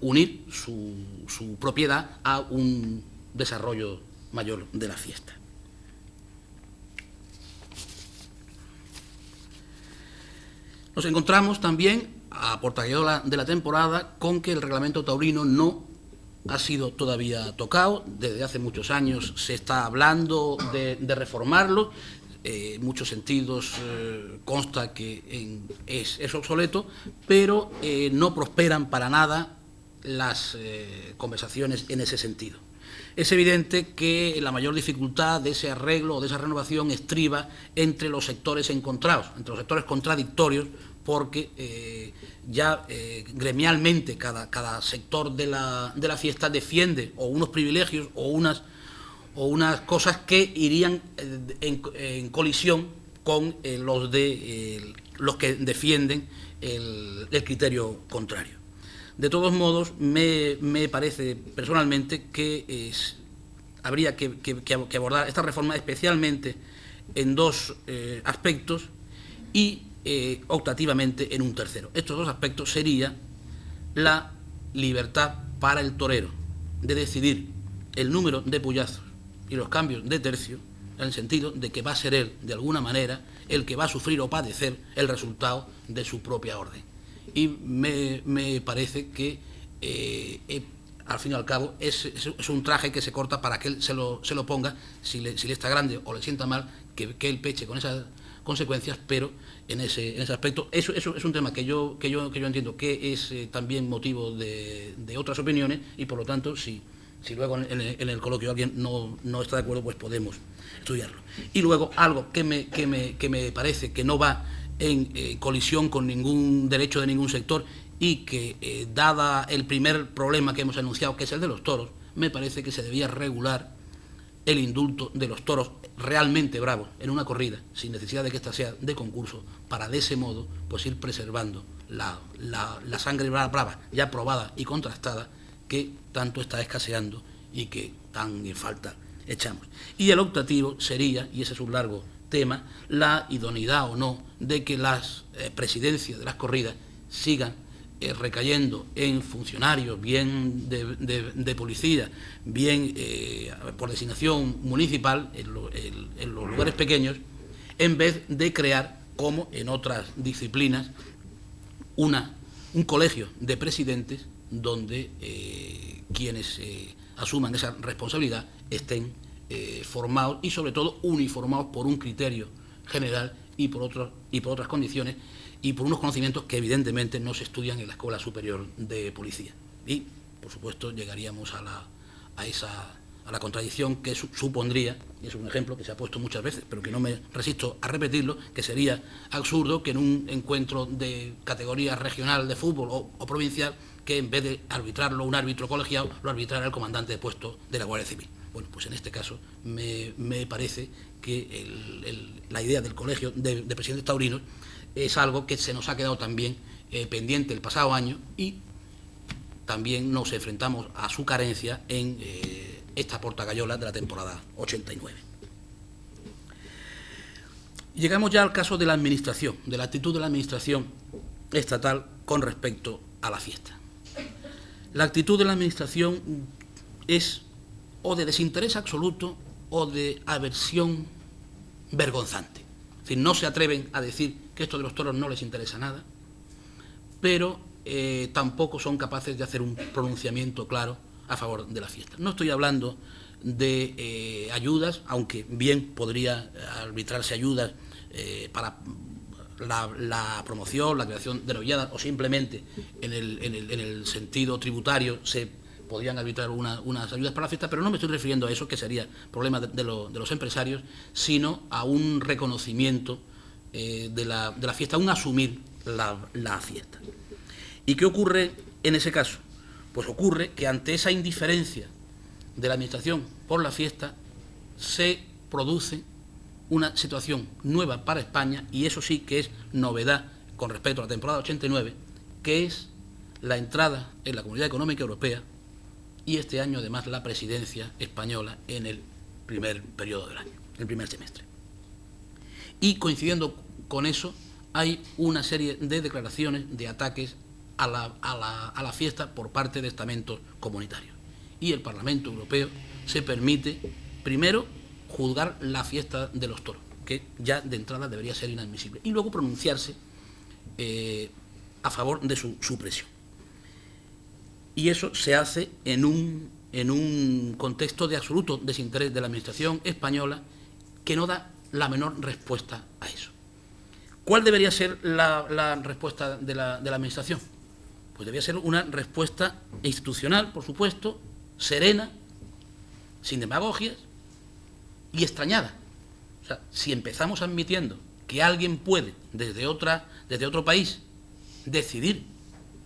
C: unir su propiedad a un desarrollo mayor de la fiesta. Nos encontramos también, a portaguiola de la temporada, con que el reglamento taurino no ha sido todavía tocado. Desde hace muchos años se está hablando de reformarlo. En muchos sentidos consta que es obsoleto, pero no prosperan para nada las conversaciones en ese sentido. Es evidente que la mayor dificultad de ese arreglo o de esa renovación estriba entre los sectores encontrados, entre los sectores contradictorios, porque gremialmente cada sector de la fiesta defiende o unos privilegios o unas cosas que irían en colisión con los que defienden el criterio contrario. De todos modos, me parece personalmente que habría que abordar esta reforma especialmente en dos aspectos y optativamente en un tercero. Estos dos aspectos serían la libertad para el torero de decidir el número de puyazos y los cambios de tercio, en el sentido de que va a ser él, de alguna manera, el que va a sufrir o padecer el resultado de su propia orden. Y me parece que, al fin y al cabo, es un traje que se corta para que él se lo ponga, si le está grande o le sienta mal, que él peche con esas consecuencias, pero en ese aspecto, eso es un tema que yo entiendo que es también motivo de otras opiniones, y por lo tanto, si luego en el coloquio alguien no está de acuerdo, pues podemos estudiarlo. Y luego algo que me parece que no va en colisión con ningún derecho de ningún sector y que, dada el primer problema que hemos anunciado, que es el de los toros, me parece que se debía regular el indulto de los toros realmente bravos en una corrida, sin necesidad de que ésta sea de concurso, para de ese modo pues ir preservando la sangre brava, ya probada y contrastada, que tanto está escaseando y que tan en falta echamos. Y el optativo sería, y ese es un largo tema, la idoneidad o no de que las presidencias de las corridas sigan recayendo en funcionarios, bien de policía, bien por designación municipal, en los lugares pequeños, en vez de crear, como en otras disciplinas, un colegio de presidentes donde quienes asuman esa responsabilidad estén formados y sobre todo uniformados por un criterio general y por otras condiciones y por unos conocimientos que evidentemente no se estudian en la Escuela Superior de Policía. Y, por supuesto, llegaríamos a la contradicción que supondría, y es un ejemplo que se ha puesto muchas veces, pero que no me resisto a repetirlo, que sería absurdo que en un encuentro de categoría regional de fútbol o provincial, que en vez de arbitrarlo un árbitro colegiado, lo arbitrara el comandante de puesto de la Guardia Civil. Bueno, pues en este caso me parece que la idea del colegio de presidentes taurinos es algo que se nos ha quedado también pendiente el pasado año, y también nos enfrentamos a su carencia en esta portagallola de la temporada 89. Llegamos ya al caso de la administración, de la actitud de la administración estatal con respecto a la fiesta. La actitud de la administración es o de desinterés absoluto o de aversión vergonzante. Es decir, no se atreven a decir que esto de los toros no les interesa nada, pero tampoco son capaces de hacer un pronunciamiento claro a favor de la fiesta. No estoy hablando de ayudas, aunque bien podría arbitrarse ayudas para la promoción, la creación de novilladas, o simplemente en el sentido tributario se podrían arbitrar unas ayudas para la fiesta, pero no me estoy refiriendo a eso, que sería problema de los empresarios, sino a un reconocimiento de la fiesta, a un asumir la fiesta. ¿Y qué ocurre en ese caso? Pues ocurre que ante esa indiferencia de la administración por la fiesta se produce una situación nueva para España, y eso sí que es novedad con respecto a la temporada 89, que es la entrada en la Comunidad Económica Europea y este año además la presidencia española en el primer periodo del año, el primer semestre. Y coincidiendo con eso hay una serie de declaraciones de ataques a la fiesta por parte de estamentos comunitarios. Y el Parlamento Europeo se permite, primero, juzgar la fiesta de los toros, que ya de entrada debería ser inadmisible, y luego pronunciarse a favor de su supresión. Y eso se hace en un contexto de absoluto desinterés de la administración española, que no da la menor respuesta a eso. ¿Cuál debería ser la respuesta de la administración? Pues debería ser una respuesta institucional, por supuesto, serena, sin demagogias y extrañada. O sea, si empezamos admitiendo que alguien puede, desde otro país, decidir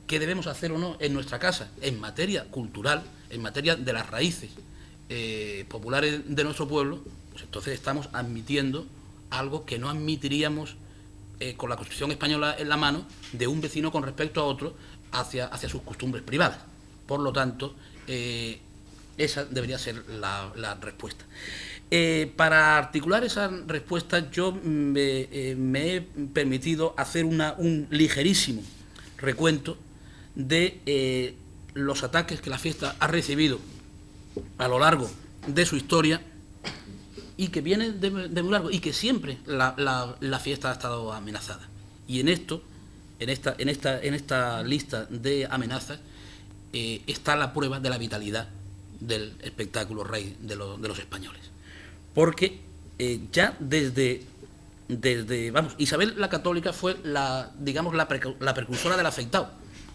C: qué debemos hacer o no en nuestra casa, en materia cultural, en materia de las raíces populares de nuestro pueblo, pues entonces estamos admitiendo algo que no admitiríamos con la Constitución española en la mano, de un vecino con respecto a otro hacia sus costumbres privadas. Por lo tanto, esa debería ser la respuesta. Para articular esa respuesta, yo me he permitido hacer un ligerísimo recuento de los ataques que la fiesta ha recibido a lo largo de su historia, y que vienen de muy largo, y que siempre la fiesta ha estado amenazada. Y en esta lista de amenazas está la prueba de la vitalidad del espectáculo rey de los españoles. Porque ya desde Isabel la Católica fue la precursora del afeitado,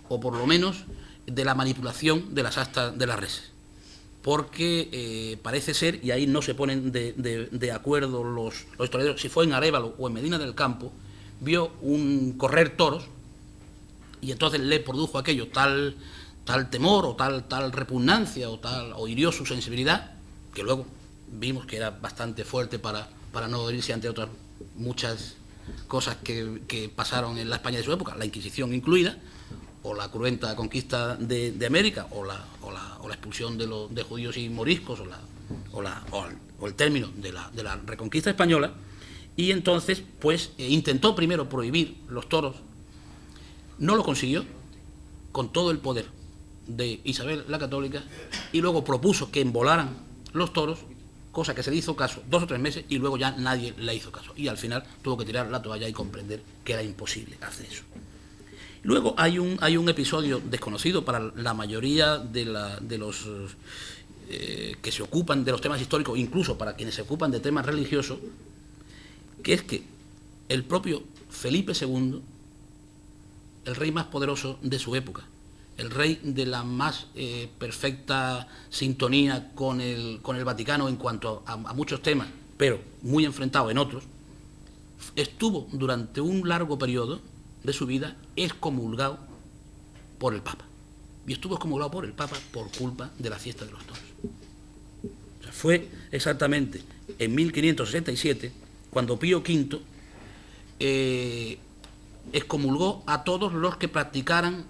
C: o por lo menos de la manipulación de las astas de las reses. Porque parece ser, y ahí no se ponen de acuerdo los historiadores, si fue en Arévalo o en Medina del Campo, vio un correr toros, y entonces le produjo aquello tal temor o tal repugnancia o hirió su sensibilidad, que luego vimos que era bastante fuerte para no herirse ante otras muchas cosas que pasaron en la España de su época, la Inquisición incluida, o la cruenta conquista de América, o la expulsión de judíos y moriscos, o el término de la reconquista española. Y entonces pues intentó primero prohibir los toros, no lo consiguió con todo el poder de Isabel la Católica, y luego propuso que embolaran los toros, cosa que se le hizo caso 2 o 3 meses, y luego ya nadie le hizo caso, y al final tuvo que tirar la toalla y comprender que era imposible hacer eso. Luego hay un episodio desconocido para la mayoría de los que se ocupan de los temas históricos, incluso para quienes se ocupan de temas religiosos, que es que el propio Felipe II, el rey más poderoso de su época, el rey de la más perfecta sintonía con el Vaticano en cuanto a muchos temas, pero muy enfrentado en otros, estuvo durante un largo periodo de su vida excomulgado por el Papa. Y estuvo excomulgado por el Papa por culpa de la fiesta de los toros. O sea, fue exactamente en 1567 cuando Pío V excomulgó a todos los que practicaran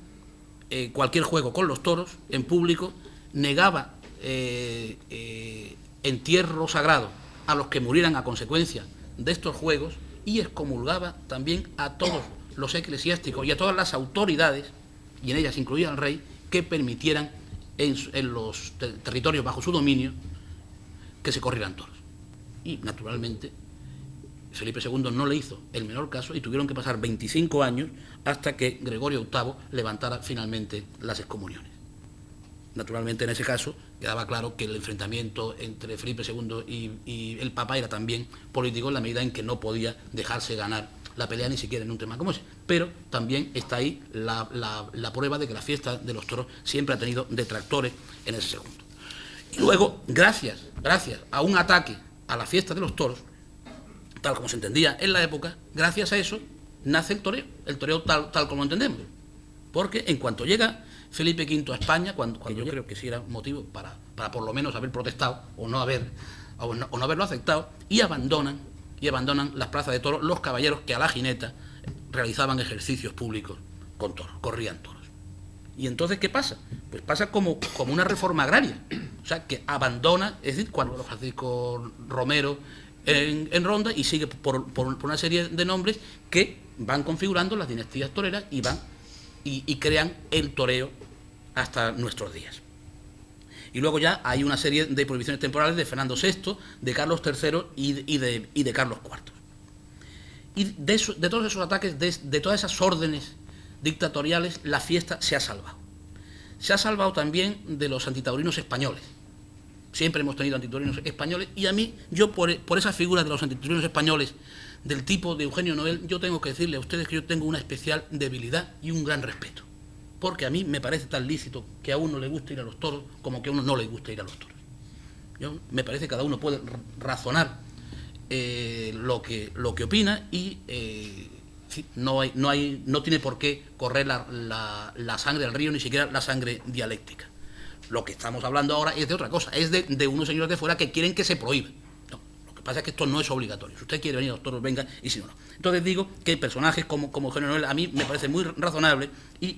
C: cualquier juego con los toros en público, negaba entierro sagrado a los que murieran a consecuencia de estos juegos, y excomulgaba también a todos los eclesiásticos y a todas las autoridades, y en ellas incluía al rey, que permitieran en los territorios bajo su dominio que se corrieran toros. Y, naturalmente, Felipe II no le hizo el menor caso y tuvieron que pasar 25 años hasta que Gregorio VIII levantara finalmente las excomuniones. Naturalmente, en ese caso, quedaba claro que el enfrentamiento entre Felipe II y el Papa era también político, en la medida en que no podía dejarse ganar la pelea ni siquiera en un tema como ese. Pero también está ahí la prueba de que la fiesta de los toros siempre ha tenido detractores en ese segundo. Y luego, gracias a un ataque a la fiesta de los toros, tal como se entendía en la época, gracias a eso nace el toreo tal como lo entendemos. Porque en cuanto llega Felipe V a España, cuando yo creo que sí era motivo para por lo menos haber protestado o no haberlo aceptado, y abandonan las plazas de toros los caballeros que a la jineta realizaban ejercicios públicos con toros, corrían toros. ¿Y entonces qué pasa? Pues pasa como una reforma agraria, o sea, que abandona, es decir, cuando Francisco Romero en Ronda, y sigue por una serie de nombres que van configurando las dinastías toreras y crean el toreo hasta nuestros días. Y luego ya hay una serie de prohibiciones temporales de Fernando VI, de Carlos III y de Carlos IV. Y de todos esos ataques, de todas esas órdenes dictatoriales, la fiesta se ha salvado. Se ha salvado también de los antitaurinos españoles. Siempre hemos tenido antitaurinos españoles, y a mí, yo por esa figura de los antitaurinos españoles, del tipo de Eugenio Noel, yo tengo que decirle a ustedes que yo tengo una especial debilidad y un gran respeto. Porque a mí me parece tan lícito que a uno le guste ir a los toros como que a uno no le gusta ir a los toros. Me parece que cada uno puede razonar lo que opina, y no tiene por qué correr la sangre al río, ni siquiera la sangre dialéctica. Lo que estamos hablando ahora es de otra cosa, es de unos señores de fuera que quieren que se prohíba. No, lo que pasa es que esto no es obligatorio. Si usted quiere venir a los toros, venga, y si no, no. Entonces digo que personajes como Eugenio Noel a mí me parece muy razonable, y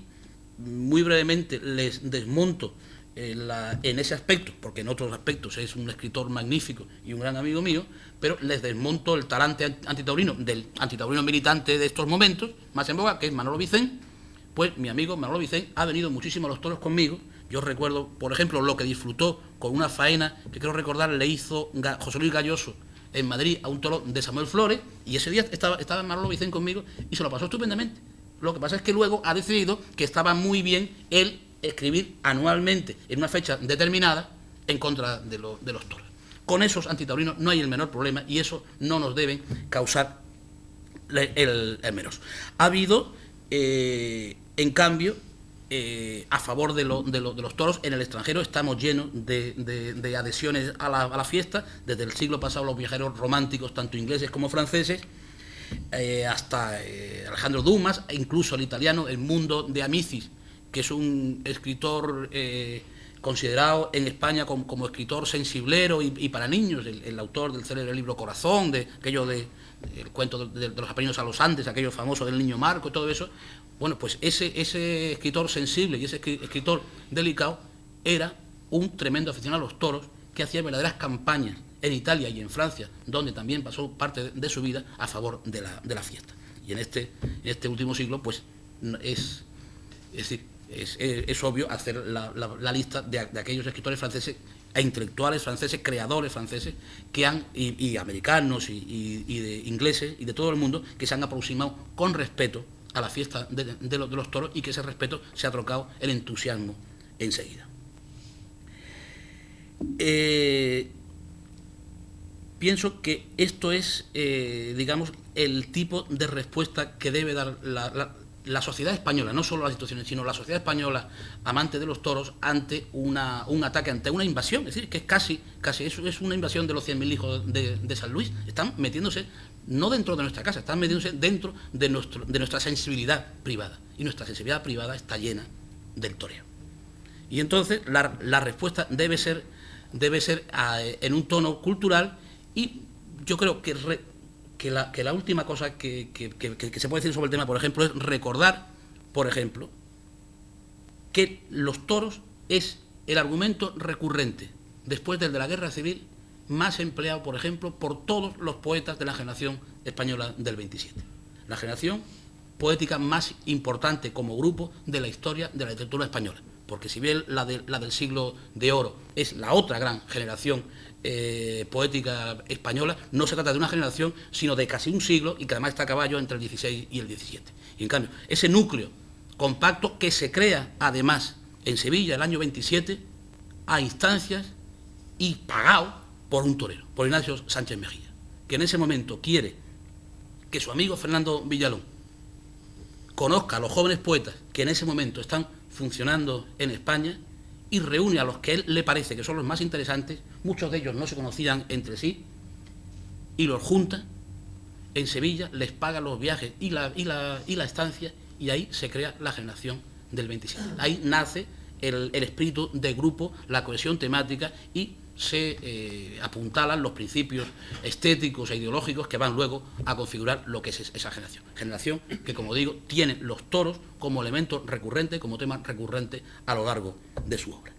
C: muy brevemente les desmonto en ese aspecto, porque en otros aspectos es un escritor magnífico y un gran amigo mío, pero les desmonto el talante antitaurino del antitaurino militante de estos momentos, más en boga, que es Manolo Vicén. Pues mi amigo Manolo Vicén ha venido muchísimo a los toros conmigo. Yo recuerdo, por ejemplo, lo que disfrutó con una faena que creo recordar le hizo José Luis Galloso en Madrid a un toro de Samuel Flores, y ese día estaba Manolo Vicén conmigo y se lo pasó estupendamente. Lo que pasa es que luego ha decidido que estaba muy bien él escribir anualmente en una fecha determinada en contra de los toros. Con esos antitaurinos no hay el menor problema, y eso no nos debe causar el menor. Ha habido, en cambio, a favor de los toros en el extranjero. Estamos llenos de adhesiones a la fiesta. Desde el siglo pasado los viajeros románticos, tanto ingleses como franceses, hasta Alejandro Dumas, e incluso el italiano Edmundo de Amicis, que es un escritor considerado en España como escritor sensiblero y para niños, el autor del célebre libro Corazón, de aquello el cuento de los Apeninos a los Andes, aquello famoso del niño Marco y todo eso. Bueno, pues ese escritor sensible y ese escritor delicado era un tremendo aficionado a los toros, que hacía verdaderas campañas en Italia y en Francia, donde también pasó parte de su vida a favor de la fiesta. Y en este último siglo, pues es obvio hacer la lista de aquellos escritores franceses e intelectuales franceses, creadores franceses, que y americanos y de ingleses y de todo el mundo, que se han aproximado con respeto a la fiesta de los toros, y que ese respeto se ha trocado en entusiasmo enseguida. Pienso que esto es, digamos, el tipo de respuesta que debe dar la sociedad española, no solo las instituciones, sino la sociedad española amante de los toros, ante un ataque, ante una invasión. Es decir, que es casi es una invasión de los 100.000 hijos de San Luis. Están metiéndose no dentro de nuestra casa, están metiéndose dentro de nuestra sensibilidad privada. Y nuestra sensibilidad privada está llena del toreo. Y entonces la respuesta debe ser en un tono cultural, y yo creo que la última cosa que se puede decir sobre el tema, por ejemplo, es recordar, por ejemplo, que los toros es el argumento recurrente después del de la Guerra Civil más empleado, por ejemplo, por todos los poetas de la generación española del 27. La generación poética más importante como grupo de la historia de la literatura española. Porque si bien la del siglo de oro es la otra gran generación poética española, no se trata de una generación, sino de casi un siglo, y que además está a caballo entre el 16 y el 17. Y en cambio, ese núcleo compacto que se crea además en Sevilla el año 27 a instancias y pagado por un torero, por Ignacio Sánchez Mejía, que en ese momento quiere que su amigo Fernando Villalón conozca a los jóvenes poetas que en ese momento están funcionando en España y reúne a los que él le parece que son los más interesantes, muchos de ellos no se conocían entre sí, y los junta en Sevilla, les paga los viajes y la estancia, y ahí se crea la generación del 27. Ahí nace el espíritu de grupo, la cohesión temática, y se apuntalan los principios estéticos e ideológicos que van luego a configurar lo que es esa generación. Generación que, como digo, tiene los toros como elemento recurrente, como tema recurrente a lo largo de su obra.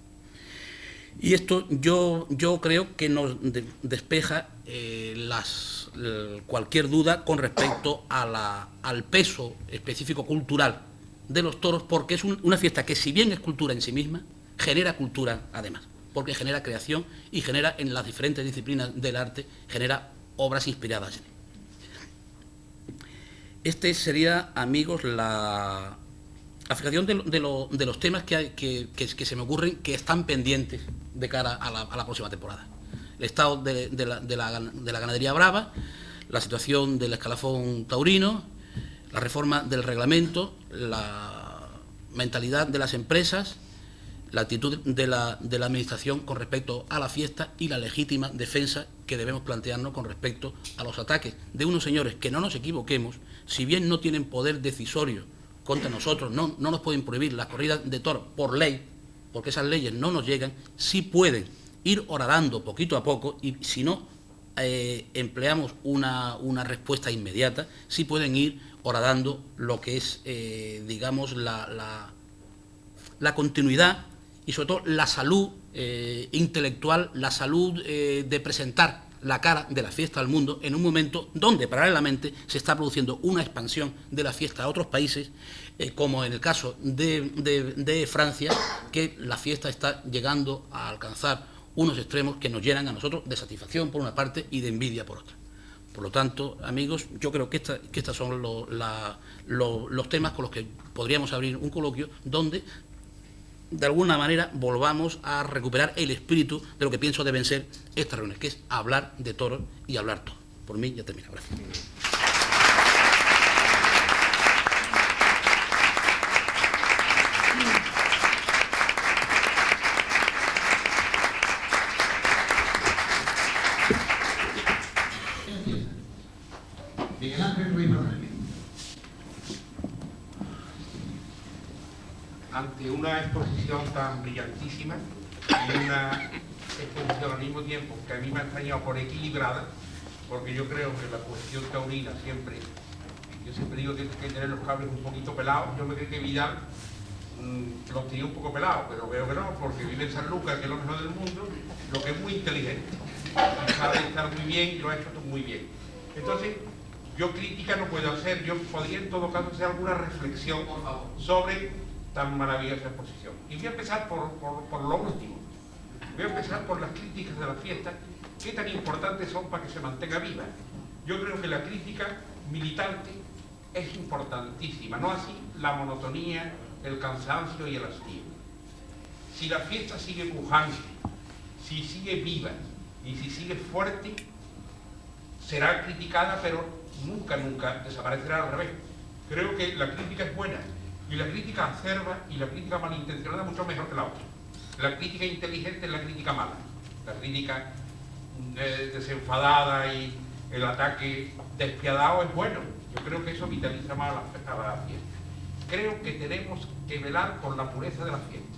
C: Y esto yo creo que nos despeja cualquier duda con respecto al peso específico cultural de los toros, porque es una fiesta que, si bien es cultura en sí misma, genera cultura además, porque genera creación y genera en las diferentes disciplinas del arte, genera obras inspiradas en él. Este sería, amigos, la fijación de los temas que se me ocurren que están pendientes de cara a la próxima temporada. El estado de la ganadería brava, la situación del escalafón taurino, la reforma del reglamento, la mentalidad de las empresas, la actitud de la administración con respecto a la fiesta y la legítima defensa que debemos plantearnos con respecto a los ataques de unos señores que, no nos equivoquemos, si bien no tienen poder decisorio contra nosotros, no nos pueden prohibir las corridas de toros por ley, porque esas leyes no nos llegan, sí pueden ir horadando poquito a poco, y si no empleamos una respuesta inmediata, sí pueden ir horadando lo que es, digamos, la continuidad y sobre todo la salud intelectual, la salud de presentar la cara de la fiesta al mundo en un momento donde paralelamente se está produciendo una expansión de la fiesta a otros países, como en el caso de Francia, que la fiesta está llegando a alcanzar unos extremos que nos llenan a nosotros de satisfacción por una parte y de envidia por otra. Por lo tanto, amigos, yo creo que estos son los temas con los que podríamos abrir un coloquio donde, de alguna manera, volvamos a recuperar el espíritu de lo que pienso deben ser estas reuniones, que es hablar de toros y hablar todo. Por mí ya termino. Gracias.
D: Miguel Ángel Ruiz Rodríguez. Ante una exposición tan brillantísima y una exposición al mismo tiempo que a mí me ha extrañado por equilibrada, porque yo creo que la cuestión taurina siempre, yo siempre digo que hay que tener los cables un poquito pelados. Yo me creo que Vidal los tenía un poco pelados, pero veo que no, porque vive en San Lucas, que es lo mejor del mundo, lo que es muy inteligente, y sabe estar muy bien y lo ha hecho muy bien. Entonces, yo crítica no puedo hacer, yo podría en todo caso hacer alguna reflexión sobre tan maravillosa exposición. Y voy a empezar por lo último. Voy a empezar por las críticas de la fiesta, que tan importantes son para que se mantenga viva. Yo creo que la crítica militante es importantísima, no así la monotonía, el cansancio y el hastío. Si la fiesta sigue pujante, si sigue viva y si sigue fuerte, será criticada, pero nunca desaparecerá al revés. Creo que la crítica es buena, y la crítica acerba y la crítica malintencionada mucho mejor que la otra. La crítica inteligente es la crítica mala, la crítica desenfadada y el ataque despiadado es bueno. Yo creo que eso vitaliza más a la fiesta. Creo que tenemos que velar por la pureza de la fiesta,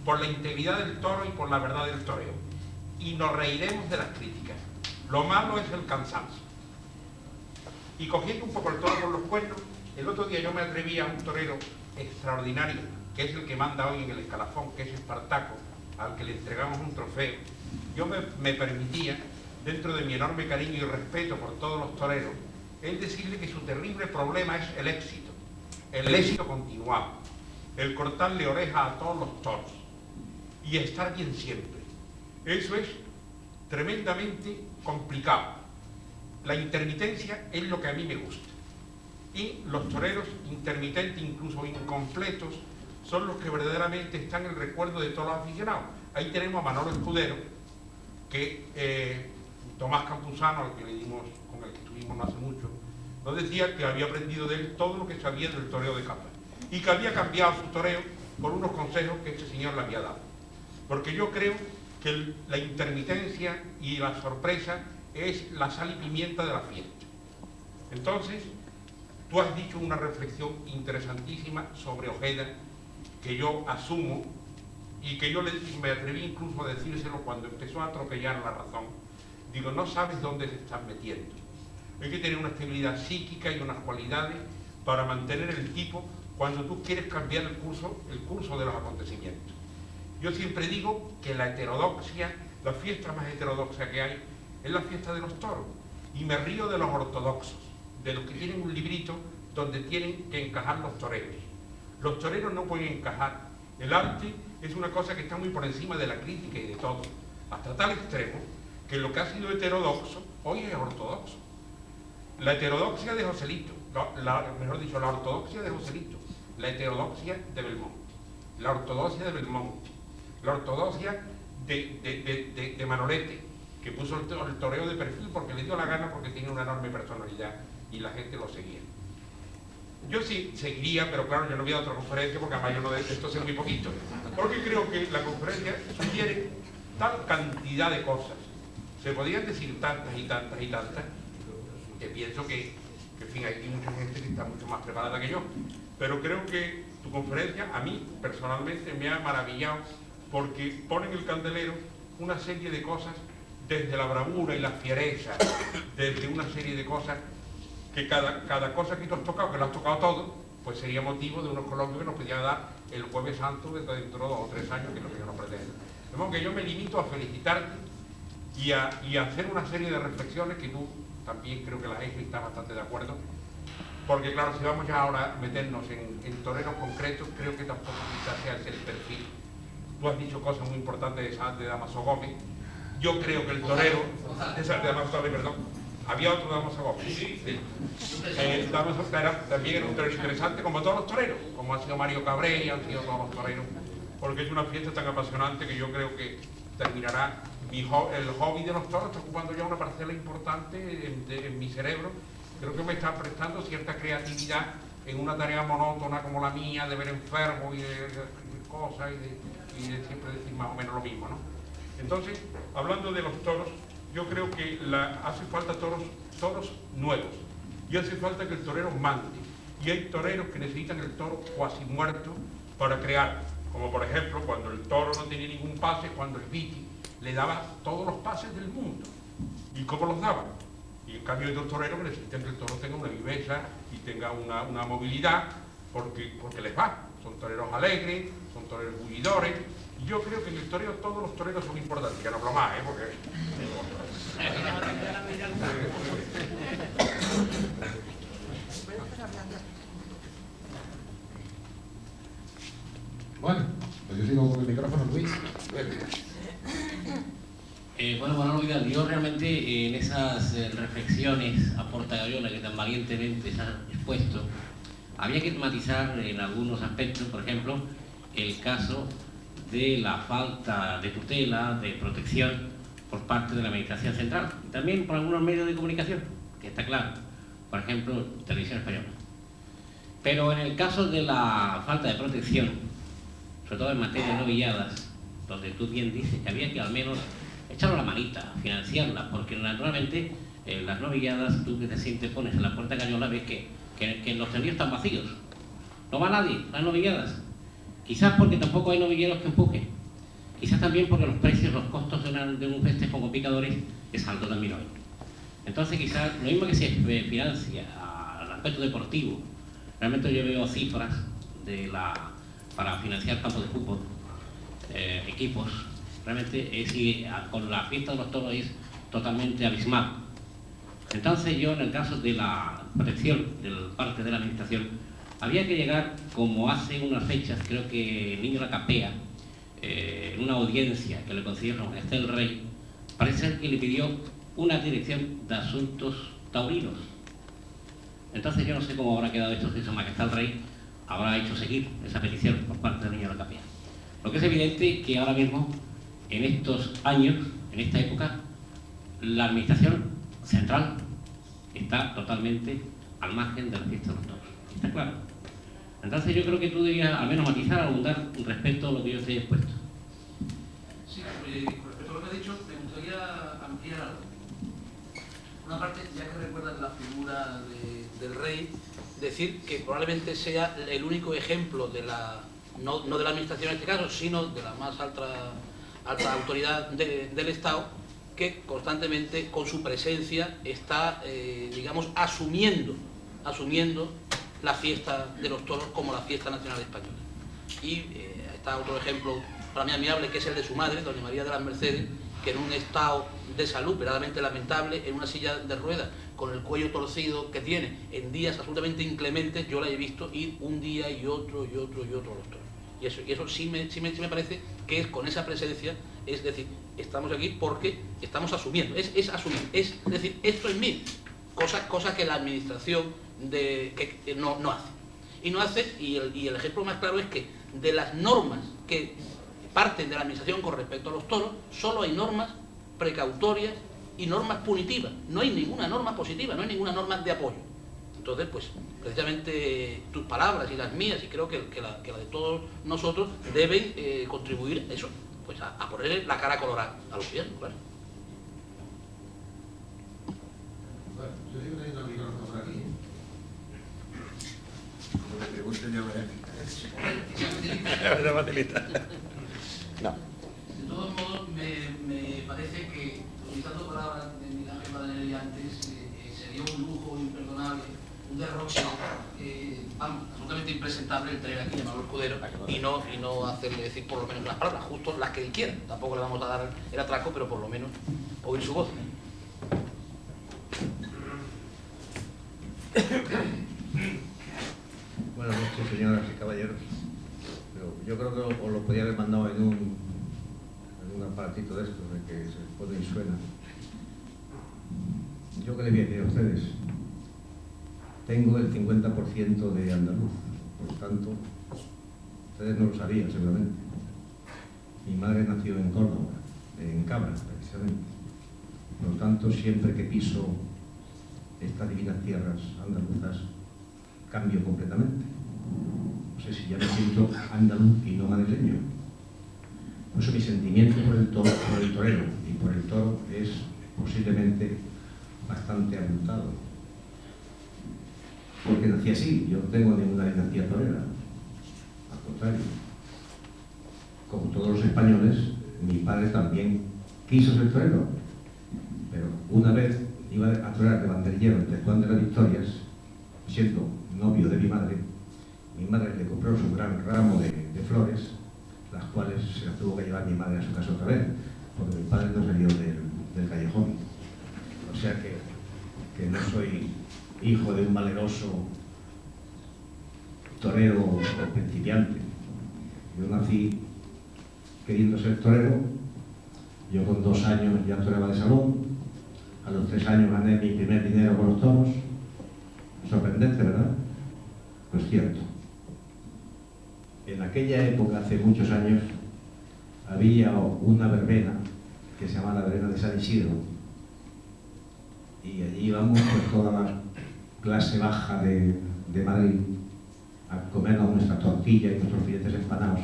D: por la integridad del toro y por la verdad del toreo, y nos reiremos de las críticas. Lo malo es el cansancio. Y cogiendo un poco el toro por los cuernos, el otro día yo me atreví a un torero extraordinario, que es el que manda hoy en el escalafón, que es Espartaco, al que le entregamos un trofeo. Yo me permitía dentro de mi enorme cariño y respeto por todos los toreros, es decirle que su terrible problema es el éxito continuado, el cortarle oreja a todos los toros y estar bien siempre. Eso es tremendamente complicado. La intermitencia es lo que a mí me gusta. Y los toreros intermitentes, incluso incompletos, son los que verdaderamente están en el recuerdo de todos los aficionados. Ahí tenemos a Manolo Escudero, que Tomás Campuzano, con el que estuvimos no hace mucho, nos decía que había aprendido de él todo lo que sabía del toreo de capa y que había cambiado su toreo por unos consejos que ese señor le había dado. Porque yo creo que la intermitencia y la sorpresa es la sal y pimienta de la fiesta. Entonces, tú has dicho una reflexión interesantísima sobre Ojeda, que yo asumo y que yo me atreví incluso a decírselo cuando empezó a atropellar la razón. Digo, no sabes dónde se están metiendo. Hay que tener una estabilidad psíquica y unas cualidades para mantener el tipo cuando tú quieres cambiar el curso de los acontecimientos. Yo siempre digo que la heterodoxia, la fiesta más heterodoxa que hay, es la fiesta de los toros. Y me río de los ortodoxos, de los que tienen un librito donde tienen que encajar los toreros. Los toreros no pueden encajar. El arte es una cosa que está muy por encima de la crítica y de todo, hasta tal extremo que lo que ha sido heterodoxo hoy es ortodoxo. La heterodoxia de Joselito, mejor dicho, la ortodoxia de Joselito, la heterodoxia de Belmont, la ortodoxia de Belmont, la ortodoxia de Manolete, que puso el toreo de perfil porque le dio la gana, porque tiene una enorme personalidad y la gente lo seguía. Yo sí seguiría, pero claro, yo no voy a otra conferencia porque además yo no de esto sé muy poquito, porque creo que la conferencia sugiere tal cantidad de cosas, se podrían decir tantas y tantas y tantas, que pienso que en fin, hay mucha gente que está mucho más preparada que yo, pero creo que tu conferencia a mí personalmente me ha maravillado porque pone en el candelero una serie de cosas, desde la bravura y la fiereza, desde una serie de cosas que cada cosa que tú has tocado, que lo has tocado todo, pues sería motivo de unos coloquios que nos podía dar el Jueves Santo dentro de 2 o 3 años, que es lo que yo no pretendo. De modo que yo me limito a felicitarte y a hacer una serie de reflexiones que tú también creo que las has hecho y estás bastante de acuerdo, porque claro, si vamos ya ahora a meternos en toreros concretos, creo que tampoco quizás sea ese el perfil. Tú has dicho cosas muy importantes de Damaso Gómez. Yo creo que el torero, de Damaso Gómez, perdón, había otro Damaso Gómez. Sí. Damaso también era un torero interesante, como todos los toreros, como ha sido Mario Cabré y han sido todos los toreros, porque es una fiesta tan apasionante que yo creo que terminará. El hobby de los toros está ocupando ya una parcela importante en mi cerebro. Creo que me está prestando cierta creatividad en una tarea monótona como la mía, de ver enfermos y de cosas y de siempre decir más o menos lo mismo, ¿no? Entonces, hablando de los toros, yo creo que hace falta toros nuevos y hace falta que el torero mande. Y hay toreros que necesitan el toro cuasi muerto para crear, como por ejemplo cuando el toro no tenía ningún pase, cuando el Viti le daba todos los pases del mundo. ¿Y cómo los daba? Y en cambio hay otros toreros que necesitan que el toro tenga una viveza y tenga una movilidad, porque les va. Son toreros alegres, son toreros bullidores. Y yo creo que en el toreo todos los toreros son importantes. Ya no hablo más, porque...
E: Bueno, pues yo sigo con el micrófono, Luis.
F: Bueno, Manolo Vidal, yo realmente en esas reflexiones a Porta Gayola que tan valientemente se han expuesto, había que matizar en algunos aspectos, por ejemplo, el caso de la falta de tutela, de protección por parte de la Administración Central, y también por algunos medios de comunicación, que está claro, por ejemplo, Televisión Española. Pero en el caso de la falta de protección, sobre todo en materia de novilladas, donde tú bien dices que había que al menos echarle la manita, financiarla, porque naturalmente las novilladas, tú que te pones en la Puerta Cañola, ves que los tendríos están vacíos. No va nadie, las novilladas. Quizás porque tampoco hay novilleros que empujen. Quizás también porque los precios, los costos de un festejo con picadores es alto también hoy. Entonces quizás lo mismo que se financia al aspecto deportivo. Realmente yo veo cifras para financiar campos de fútbol, equipos. Realmente con la fiesta de los toros es totalmente abismal. Entonces yo, en el caso de la protección de parte de la administración, había que llegar, como hace unas fechas, creo que el niño La Capea, en una audiencia que le concedió Su Majestad el Rey, parece ser que le pidió una dirección de asuntos taurinos. Entonces yo no sé cómo habrá quedado esto, si Su Majestad el Rey habrá hecho seguir esa petición por parte del niño La Capea. Lo que es evidente que ahora mismo, en estos años, en esta época, la administración central está totalmente al margen de la fiesta de los toros. ¿Está claro? Entonces yo creo que tú debías al menos matizar, abundar respecto a lo que yo te he expuesto.
C: Sí, con respecto a lo que he dicho, me gustaría ampliar algo. Una parte, ya que recuerdas la figura del rey, decir que probablemente sea el único ejemplo de la, no de la administración en este caso, sino de la más alta autoridad del Estado, que constantemente con su presencia está, digamos, asumiendo la fiesta de los toros como la fiesta nacional española. Y está otro ejemplo para mí admirable, que es el de su madre, doña María de las Mercedes, que en un estado de salud verdaderamente lamentable, en una silla de ruedas, con el cuello torcido que tiene, en días absolutamente inclementes, yo la he visto ir un día y otro a los toros. Y eso sí me parece que es con esa presencia, es decir, estamos aquí porque estamos asumiendo, es asumir, es decir, esto es mío, cosa que la administración no hace. Y no hace, y el ejemplo más claro es que de las normas que parten de la administración con respecto a los toros, solo hay normas precautorias y normas punitivas, no hay ninguna norma positiva, no hay ninguna norma de apoyo. Entonces, pues, precisamente tus palabras y las mías, y creo que la de todos nosotros, deben contribuir a eso, pues a ponerle la cara colorada al gobierno, claro.
E: Bueno, yo sigo teniendo el micrófono por aquí. Como me pregunten yo
B: No.
C: De todos modos, me parece que, utilizando palabras de Miguel Ángel Badanelli antes, sería un lujo imperdonable, un derroche absolutamente impresentable el traer aquí a Manuel Escudero y no hacerle decir por lo menos las palabras, justo las que él quiera. Tampoco le vamos a dar el atraco, pero por lo menos oír su voz.
G: Buenas noches, señoras y caballeros. Pero yo creo que os lo podía haber mandado en un aparatito de estos, de que se pone y suena. Yo que le voy a decir a ustedes, tengo el 50% de andaluz, por tanto, ustedes no lo sabían seguramente. Mi madre nació en Córdoba, en Cabra, precisamente. Por lo tanto, siempre que piso estas divinas tierras andaluzas, cambio completamente. No sé si ya me siento andaluz y no madrileño. Por eso mi sentimiento por el torero y por el toro es posiblemente bastante abultado. Porque nací así, yo no tengo ninguna dinastía torera. Al contrario. Como todos los españoles, mi padre también quiso ser torero. Pero una vez iba a torear de banderillero entre Juan de las Victorias, siendo novio de mi madre le compró su gran ramo de flores, las cuales se las tuvo que llevar mi madre a su casa otra vez, porque mi padre no salió del callejón. O sea que no soy hijo de un valeroso torero o principiante. Yo nací queriendo ser torero, yo con 2 años ya toreaba de salón, a los 3 años gané mi primer dinero con los toros. Sorprendente, ¿verdad? Pues cierto. En aquella época, hace muchos años, había una verbena que se llama la verbena de San Isidro, y allí íbamos pues toda la clase baja de Madrid a comernos nuestra tortilla y nuestros filetes empanados.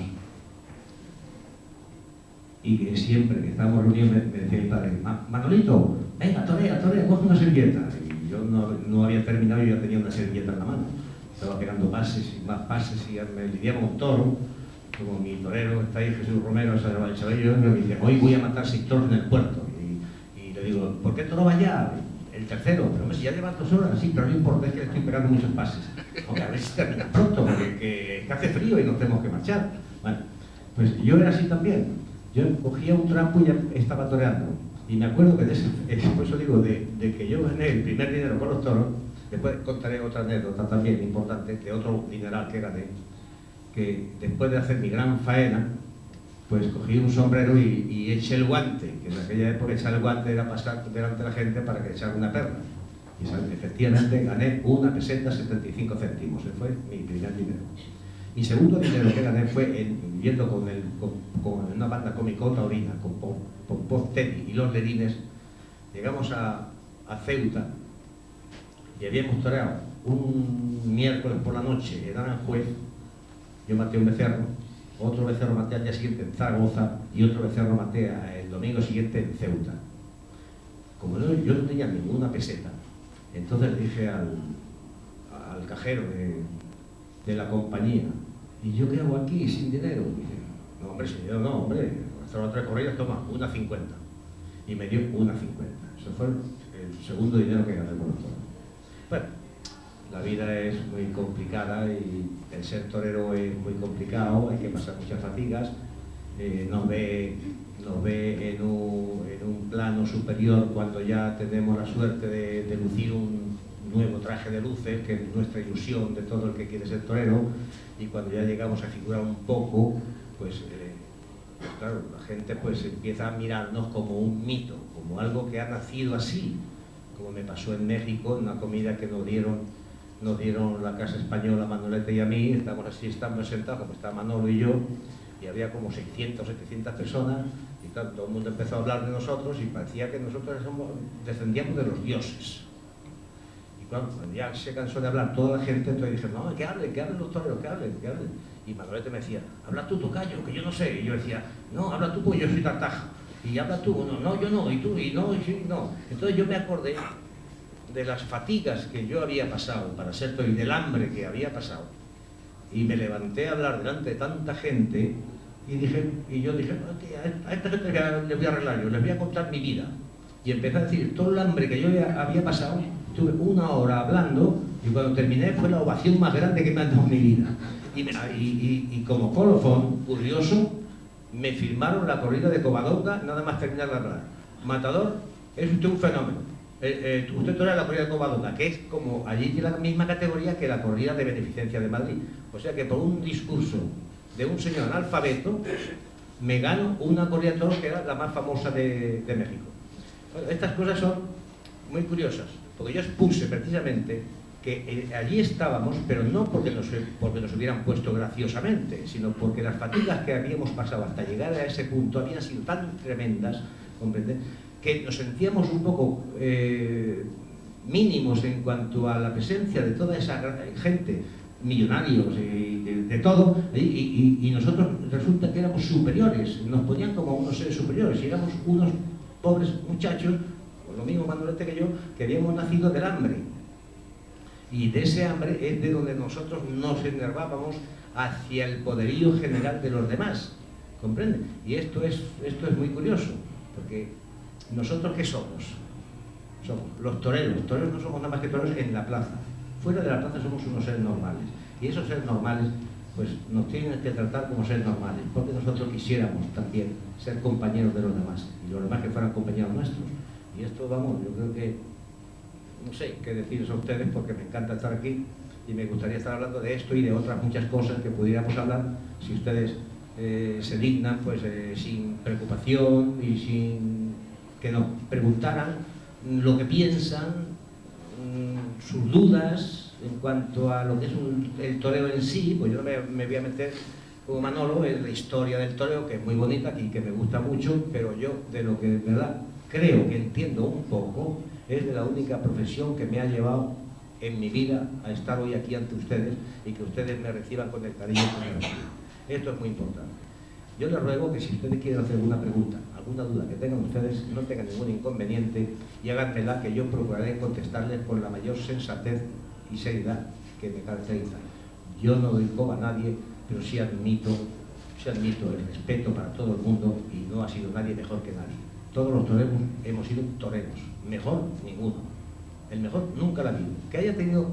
G: Y que siempre que estábamos reunidos me decía mi padre: Manolito, venga, torea, coge una servilleta. Y yo no había terminado y ya tenía una servilleta en la mano. Estaba pegando pases y más pases y me lidiaba un toro. Como mi torero está ahí, Jesús Romero, se llama el chavallo, me dice: hoy voy a matar 6 toros en el puerto. Y le digo: ¿por qué toro va ya? El tercero. Pero hombre, si ya lleva 2 horas, sí, pero no importa, es que le estoy pegando muchos pases. Aunque a ver si termina pronto, porque que hace frío y nos tenemos que marchar. Bueno, pues yo era así también. Yo cogía un trapo y ya estaba toreando. Y me acuerdo que por eso digo, de que yo gané el primer dinero con los toros. Después contaré otra anécdota también importante de otro dineral que gané, que después de hacer mi gran faena, pues cogí un sombrero y eché el guante, que en aquella época echar el guante era pasar delante de la gente para que echara una perla. Y efectivamente gané 1 peseta 75 céntimos, ese fue mi primer dinero. Mi segundo dinero que gané fue viviendo con una banda cómico taurina, con Poz Teddy y los Lerines. Llegamos a Ceuta y habíamos toreado un miércoles por la noche en Aranjuez. Yo maté un becerro, otro becerro maté al día siguiente en Zaragoza y otro becerro maté el domingo siguiente en Ceuta. Como yo no tenía ninguna peseta, entonces le dije al cajero de la compañía: ¿y yo qué hago aquí sin dinero? Y dice: no hombre, señor, no hombre, hasta las 3 corridas, toma, 1,50. Y me dio 1,50. Eso fue el segundo dinero que gané con los toros. Bueno, la vida es muy complicada y el ser torero es muy complicado, hay que pasar muchas fatigas. Nos ve en un plano superior cuando ya tenemos la suerte de lucir un nuevo traje de luces, que es nuestra ilusión de todo el que quiere ser torero, y cuando ya llegamos a figurar un poco, pues claro, la gente pues empieza a mirarnos como un mito, como algo que ha nacido así, como me pasó en México, en una comida que nos dieron la Casa Española, Manolete y a mí. Estamos sentados, como está Manolo y yo, y había como 600, 700 personas, y claro, todo el mundo empezó a hablar de nosotros y parecía que nosotros descendíamos de los dioses. Y claro, cuando ya se cansó de hablar toda la gente, entonces dije: no, que hablen los toreros, que hablen. Y Manolete me decía: habla tú, tocayo, que yo no sé. Y yo decía: no, habla tú, porque yo soy tartaja. Y habla tú, no, yo no, y tú, y no, y sí, no. Entonces yo me acordé de las fatigas que yo había pasado para ser torero y del hambre que había pasado. Y me levanté a hablar delante de tanta gente y yo dije: a esta gente les voy a arreglar yo, les voy a contar mi vida. Y empecé a decir todo el hambre que yo había pasado. Estuve 1 hora hablando y cuando terminé fue la ovación más grande que me han dado en mi vida. Y como colofón, curioso, me firmaron la corrida de Covadonga nada más terminar de hablar. Matador, es usted un fenómeno. Usted torea la corrida de Covadonga, que es como allí tiene la misma categoría que la corrida de beneficencia de Madrid. O sea que por un discurso de un señor analfabeto me gano una corrida de toros que era la más famosa de México. Bueno, estas cosas son muy curiosas, porque yo expuse precisamente que allí estábamos, pero no porque nos hubieran puesto graciosamente, sino porque las fatigas que habíamos pasado hasta llegar a ese punto habían sido tan tremendas, ¿comprende?, que nos sentíamos un poco mínimos en cuanto a la presencia de toda esa gente, millonarios y de todo, y nosotros resulta que éramos superiores, nos ponían como unos seres superiores, y éramos unos pobres muchachos, lo mismo Manolete que yo, que habíamos nacido del hambre. Y de ese hambre es de donde nosotros nos enervábamos hacia el poderío general de los demás, ¿comprende? Y esto es muy curioso, porque ¿nosotros qué somos? Somos los toreros. Los toreros no somos nada más que toreros en la plaza. Fuera de la plaza somos unos seres normales. Y esos seres normales pues nos tienen que tratar como seres normales, porque nosotros quisiéramos también ser compañeros de los demás, y los demás que fueran compañeros nuestros. Y esto, vamos, yo creo que no sé qué deciros a ustedes, porque me encanta estar aquí y me gustaría estar hablando de esto y de otras muchas cosas que pudiéramos hablar si ustedes se dignan, pues sin preocupación y sin que nos preguntaran lo que piensan, sus dudas en cuanto a lo que es el toreo en sí. Pues yo no me voy a meter como Manolo en la historia del toreo, que es muy bonita y que me gusta mucho, pero yo de lo que de verdad creo que entiendo un poco es de la única profesión que me ha llevado en mi vida a estar hoy aquí ante ustedes y que ustedes me reciban con el cariño que me reciben. Esto es muy importante. Yo les ruego que si ustedes quieren hacer alguna pregunta, alguna duda que tengan ustedes, no tengan ningún inconveniente y háganmela, que yo procuraré contestarles con la mayor sensatez y seriedad que me caracteriza. Yo no doy coba a nadie, pero sí admito el respeto para todo el mundo, y no ha sido nadie mejor que nadie. Todos los toreros hemos sido toreros, mejor ninguno. El mejor nunca la ha habido. Que haya tenido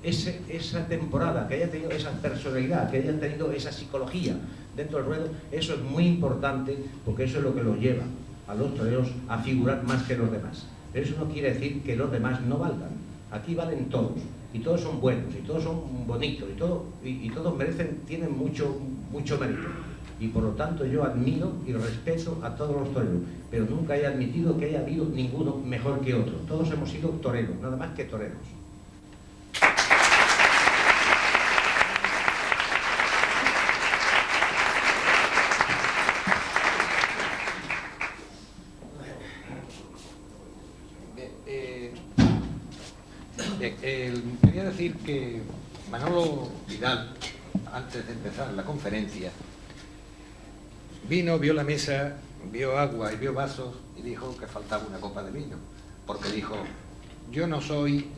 G: esa temporada, que haya tenido esa personalidad, que haya tenido esa psicología dentro del ruedo, eso es muy importante, porque eso es lo que los lleva. a los toreros a figurar más que los demás. Pero eso no quiere decir que los demás no valgan. Aquí valen todos, y todos son buenos, y todos son bonitos, y todos tienen mucho mérito. Y por lo tanto yo admiro y respeto a todos los toreros, pero nunca he admitido que haya habido ninguno mejor que otro. Todos hemos sido toreros, nada más que toreros.
B: Quería decir que Manolo Vidal, antes de empezar la conferencia, vino, vio la mesa, vio agua y vio vasos y dijo que faltaba una copa de vino, porque dijo: yo no soy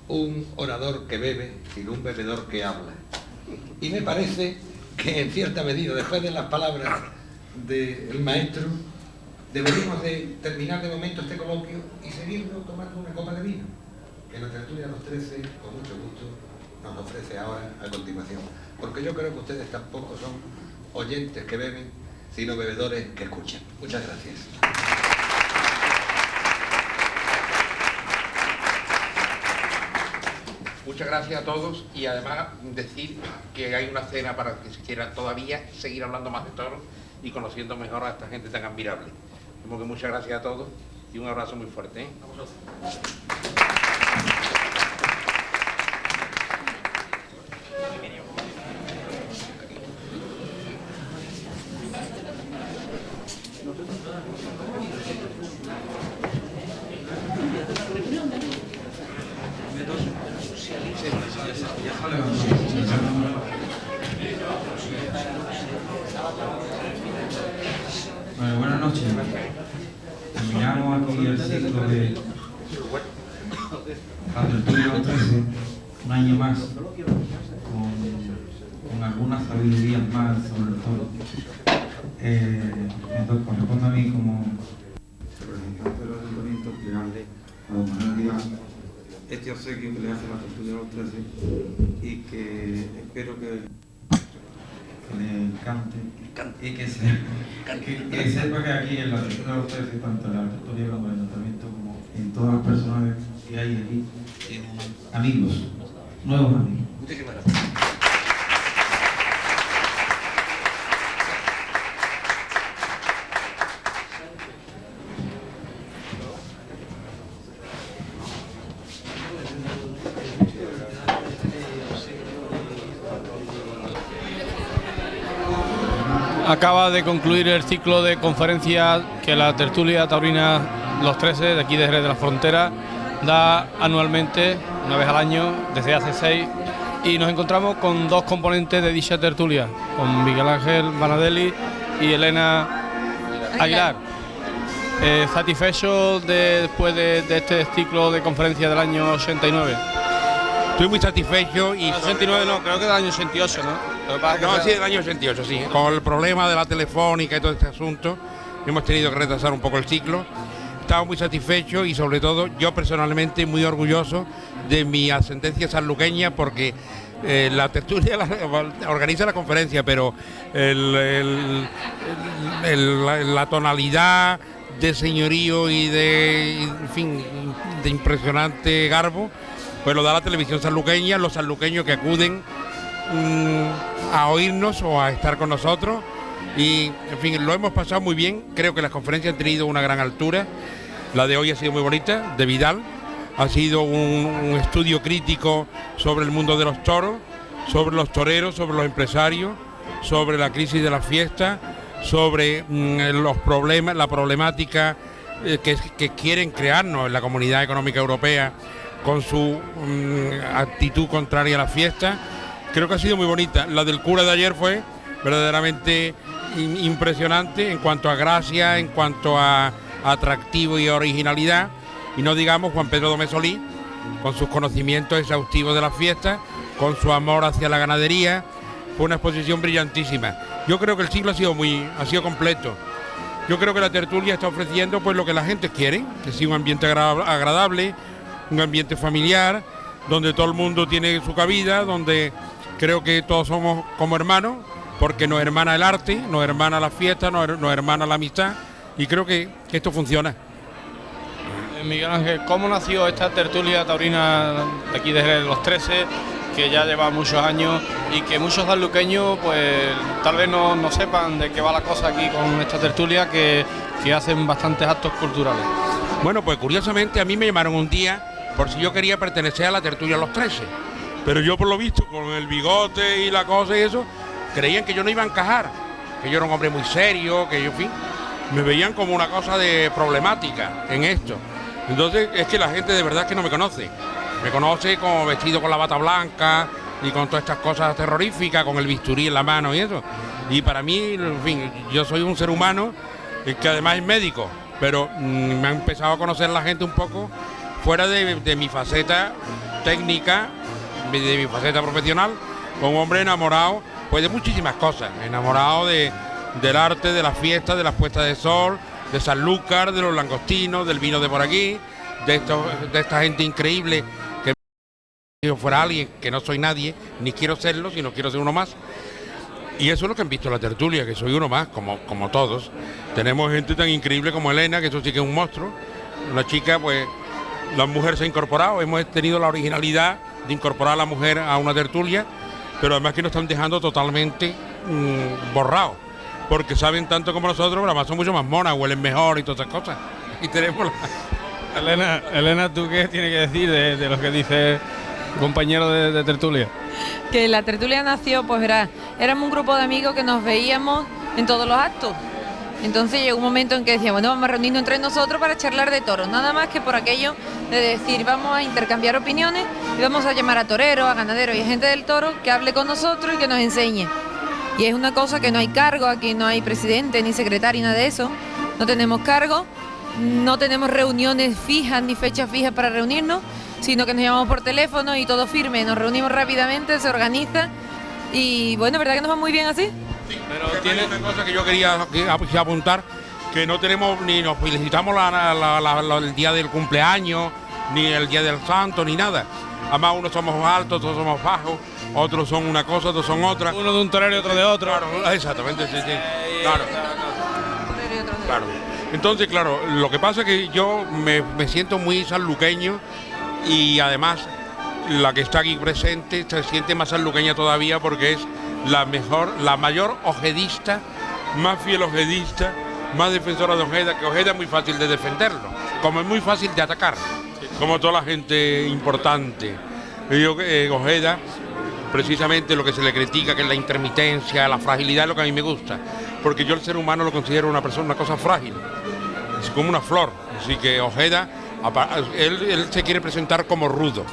B: un orador que bebe, sino un bebedor que habla. Y me parece que en cierta medida, después de las palabras del maestro, deberíamos de terminar de momento este coloquio y seguirlo tomando una copa de vino, que la tertulia de los 13, con mucho gusto, nos ofrece ahora a continuación. Porque yo creo que ustedes tampoco son oyentes que beben, sino bebedores que escuchan. Muchas gracias.
D: Muchas gracias a todos, y además decir que hay una cena para que se quiera todavía seguir hablando más de toros y conociendo mejor a esta gente tan admirable. Como que muchas gracias a todos y un abrazo muy fuerte, ¿eh?
H: Bueno, buenas noches. Terminamos aquí el ciclo de la tertulia de los 13, un año más, con algunas sabidurías más sobre el toro. Me corresponde a mí como representante de los ayuntamientos explicarle a don Manuel Vidal este obsequio que le hace la tertulia de los 13 y que espero que le encante y que sepa que aquí en la tertulia de los 13, tanto en la tertulia como en el ayuntamiento como en todas las personas que hay aquí, amigos, nuevos amigos.
B: Muchísimas gracias.
I: Acaba de concluir el ciclo de conferencias que la tertulia taurina Los 13 de aquí de Jerez de la Frontera da anualmente, una vez al año, desde hace 6, y nos encontramos con dos componentes de dicha tertulia, con Miguel Ángel Banadelli y Elena Aguilar. ¿Satisfecho después de este ciclo de conferencias del año 89?
D: Estoy muy satisfecho y...
I: 89 no, creo que del año 88, ¿no?
D: No, sí, del año 88, sí. Con el problema de la telefónica y todo este asunto, hemos tenido que retrasar un poco el ciclo. Estaba muy satisfecho y sobre todo yo personalmente muy orgulloso de mi ascendencia sanluqueña, porque la tertulia organiza la conferencia, pero la tonalidad de señorío y de impresionante garbo, pues lo da la televisión sanluqueña, los sanluqueños que acuden a oírnos o a estar con nosotros, y en fin, lo hemos pasado muy bien. Creo que las conferencias han tenido una gran altura. La de hoy ha sido muy bonita, de Vidal, ha sido un estudio crítico sobre el mundo de los toros, sobre los toreros, sobre los empresarios, sobre la crisis de las fiestas, sobre los problemas, la problemática que quieren crearnos en la Comunidad Económica Europea con su actitud contraria a las fiestas. Creo que ha sido muy bonita. La del cura de ayer fue verdaderamente impresionante en cuanto a gracia, en cuanto a atractivo y originalidad, y no digamos Juan Pedro Domesolí, con sus conocimientos exhaustivos de las fiestas, con su amor hacia la ganadería. Fue una exposición brillantísima. Yo creo que el ciclo ha sido completo. Yo creo que la tertulia está ofreciendo pues lo que la gente quiere, que sea un ambiente agradable, un ambiente familiar, donde todo el mundo tiene su cabida, donde creo que todos somos como hermanos, porque nos hermana el arte, nos hermana la fiesta, nos hermana la amistad, y creo que esto funciona.
I: Miguel Ángel, ¿cómo nació esta tertulia taurina de aquí desde los 13, que ya lleva muchos años y que muchos sanluqueños pues tal vez no sepan de qué va la cosa aquí con esta tertulia que hacen bastantes actos culturales?
D: Bueno, pues curiosamente a mí me llamaron un día por si yo quería pertenecer a la tertulia Los 13, pero yo por lo visto con el bigote y la cosa y eso, creían que yo no iba a encajar, que yo era un hombre muy serio, que yo, en fin, me veían como una cosa de problemática en esto. Entonces es que la gente de verdad que no me conoce. Me conoce como vestido con la bata blanca y con todas estas cosas terroríficas, con el bisturí en la mano y eso. Y para mí, en fin, yo soy un ser humano que además es médico, pero me ha empezado a conocer la gente un poco fuera de mi faceta técnica, de mi faceta profesional, como un hombre enamorado pues de muchísimas cosas, enamorado del arte, de las fiestas, de las puestas de sol, de Sanlúcar, de los langostinos, del vino de por aquí, de esta gente increíble, que si yo fuera alguien, que no soy nadie, ni quiero serlo, sino quiero ser uno más. Y eso es lo que han visto en la tertulia, que soy uno más, como todos. Tenemos gente tan increíble como Elena, que eso sí que es un monstruo. Una chica, pues, la mujer se ha incorporado, hemos tenido la originalidad de incorporar a la mujer a una tertulia, pero además que nos están dejando totalmente borrados, porque saben tanto como nosotros, pero además son mucho más monas, huelen mejor y todas esas cosas. Y tenemos
I: Elena, ¿tú qué tienes que decir de lo que dice tu compañero de tertulia?
J: Que la tertulia nació, pues verás, éramos un grupo de amigos que nos veíamos en todos los actos. Entonces llegó un momento en que decíamos, bueno, vamos a reunirnos entre nosotros para charlar de toros, nada más que por aquello de decir, vamos a intercambiar opiniones y vamos a llamar a toreros, a ganaderos y a gente del toro que hable con nosotros y que nos enseñe. Y es una cosa que no hay cargo, aquí no hay presidente ni secretario, nada de eso, no tenemos cargo, no tenemos reuniones fijas ni fechas fijas para reunirnos, sino que nos llamamos por teléfono y todo firme, nos reunimos rápidamente, se organiza y bueno, ¿verdad que nos va muy bien así?
D: Sí, pero tiene una cosa que yo quería apuntar, que no tenemos ni nos felicitamos el día del cumpleaños, ni el día del santo, ni nada. Además unos somos altos, otros somos bajos, otros son una cosa, otros son otra.
I: Uno de un torero y otro de otro.
D: Claro, exactamente, sí. Claro. Entonces, claro, lo que pasa es que yo me siento muy sanluqueño y además la que está aquí presente se siente más sanluqueña todavía porque es la mayor ojedista, más fiel ojedista, más defensora de Ojeda, que Ojeda es muy fácil de defenderlo, como es muy fácil de atacar, como toda la gente importante. Yo Ojeda, precisamente lo que se le critica, que es la intermitencia, la fragilidad, es lo que a mí me gusta, porque yo el ser humano lo considero una cosa frágil, es como una flor, así que Ojeda, él se quiere presentar como rudo,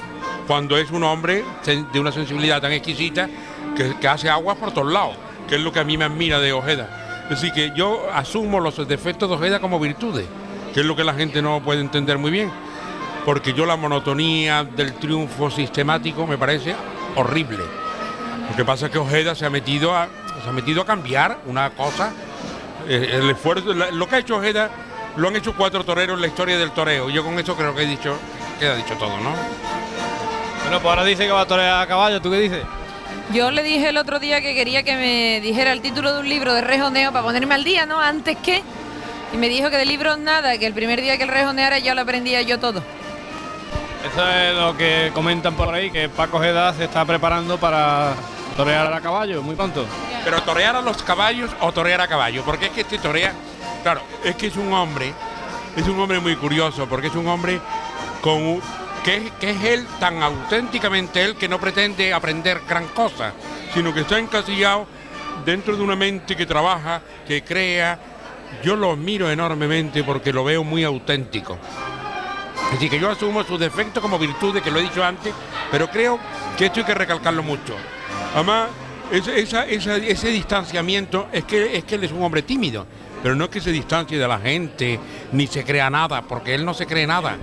D: cuando es un hombre de una sensibilidad tan exquisita que hace aguas por todos lados, que es lo que a mí me admira de Ojeda. Así que yo asumo los defectos de Ojeda como virtudes, que es lo que la gente no puede entender muy bien, porque yo la monotonía del triunfo sistemático me parece horrible. Lo que pasa es que Ojeda se ha metido a cambiar una cosa, el esfuerzo, lo que ha hecho Ojeda lo han hecho 4 toreros en la historia del toreo, y yo con eso creo que queda dicho todo, ¿no?
I: Bueno, pues ahora dice que va a torear a caballo, ¿tú qué dices?
J: Yo le dije el otro día que quería que me dijera el título de un libro de rejoneo para ponerme al día, ¿no? Antes que... Y me dijo que de libros nada, que el primer día que el rejoneara ya lo aprendía yo todo.
I: Eso es lo que comentan por ahí, que Paco Ojeda se está preparando para torear a caballo muy pronto.
D: Pero torear a los caballos o torear a caballo, porque es que este torea... Claro, es que es un hombre muy curioso, porque es un hombre con... Que es él tan auténticamente él que no pretende aprender gran cosa, sino que está encasillado dentro de una mente que trabaja, que crea. Yo lo admiro enormemente porque lo veo muy auténtico. Así que yo asumo sus defectos como virtudes, que lo he dicho antes, pero creo que esto hay que recalcarlo mucho. Además, ese distanciamiento es que él es un hombre tímido, pero no es que se distancie de la gente, ni se crea nada, porque él no se cree nada.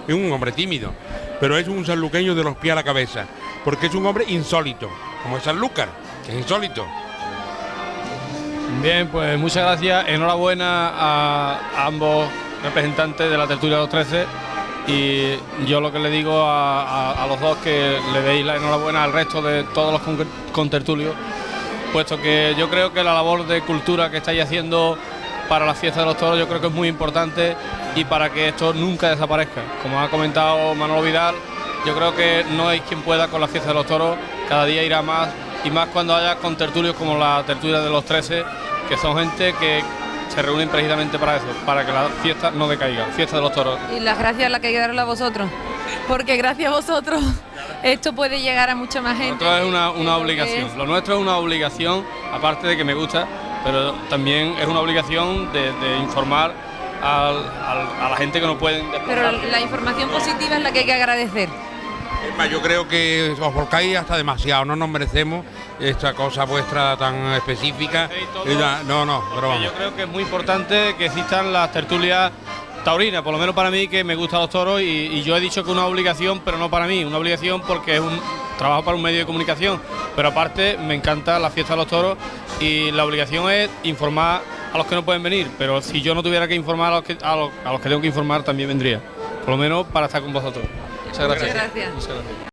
D: Es un hombre tímido, pero es un sanluqueño de los pies a la cabeza, porque es un hombre insólito, como es Sanlúcar, que es insólito.
I: Bien, pues muchas gracias, enhorabuena a ambos representantes de la tertulia de los 13, y yo lo que le digo a los dos, que le deis la enhorabuena al resto de todos los contertulios, puesto que yo creo que la labor de cultura que estáis haciendo para la fiesta de los toros yo creo que es muy importante y para que esto nunca desaparezca. Como ha comentado Manolo Vidal, yo creo que no hay quien pueda con la fiesta de los toros, cada día irá más, y más cuando haya contertulios como la tertulia de los 13, que son gente que se reúnen precisamente para eso, para que la fiesta no decaiga, fiesta de los toros.
J: Y las gracias las que hay que darle a vosotros, porque gracias a vosotros esto puede llegar a mucha más gente.
I: Lo nuestro es una obligación, lo nuestro es una obligación, aparte de que me gusta, pero también es una obligación de informar a la gente que no pueden desplazar.
J: Pero la información positiva es la que hay que agradecer.
D: Es más, yo creo que os volcáis hasta demasiado, no nos merecemos esta cosa vuestra tan específica. No, pero vamos.
I: Yo creo que es muy importante que existan las tertulias taurinas, por lo menos para mí, que me gustan los toros, y yo he dicho que es una obligación, pero no para mí, una obligación porque es un trabajo para un medio de comunicación, pero aparte me encanta la fiesta de los toros y la obligación es informar a los que no pueden venir, pero si yo no tuviera que informar a los que tengo que informar también vendría, por lo menos para estar con vosotros. Muchas gracias.
J: Muchas gracias.
I: Muchas gracias.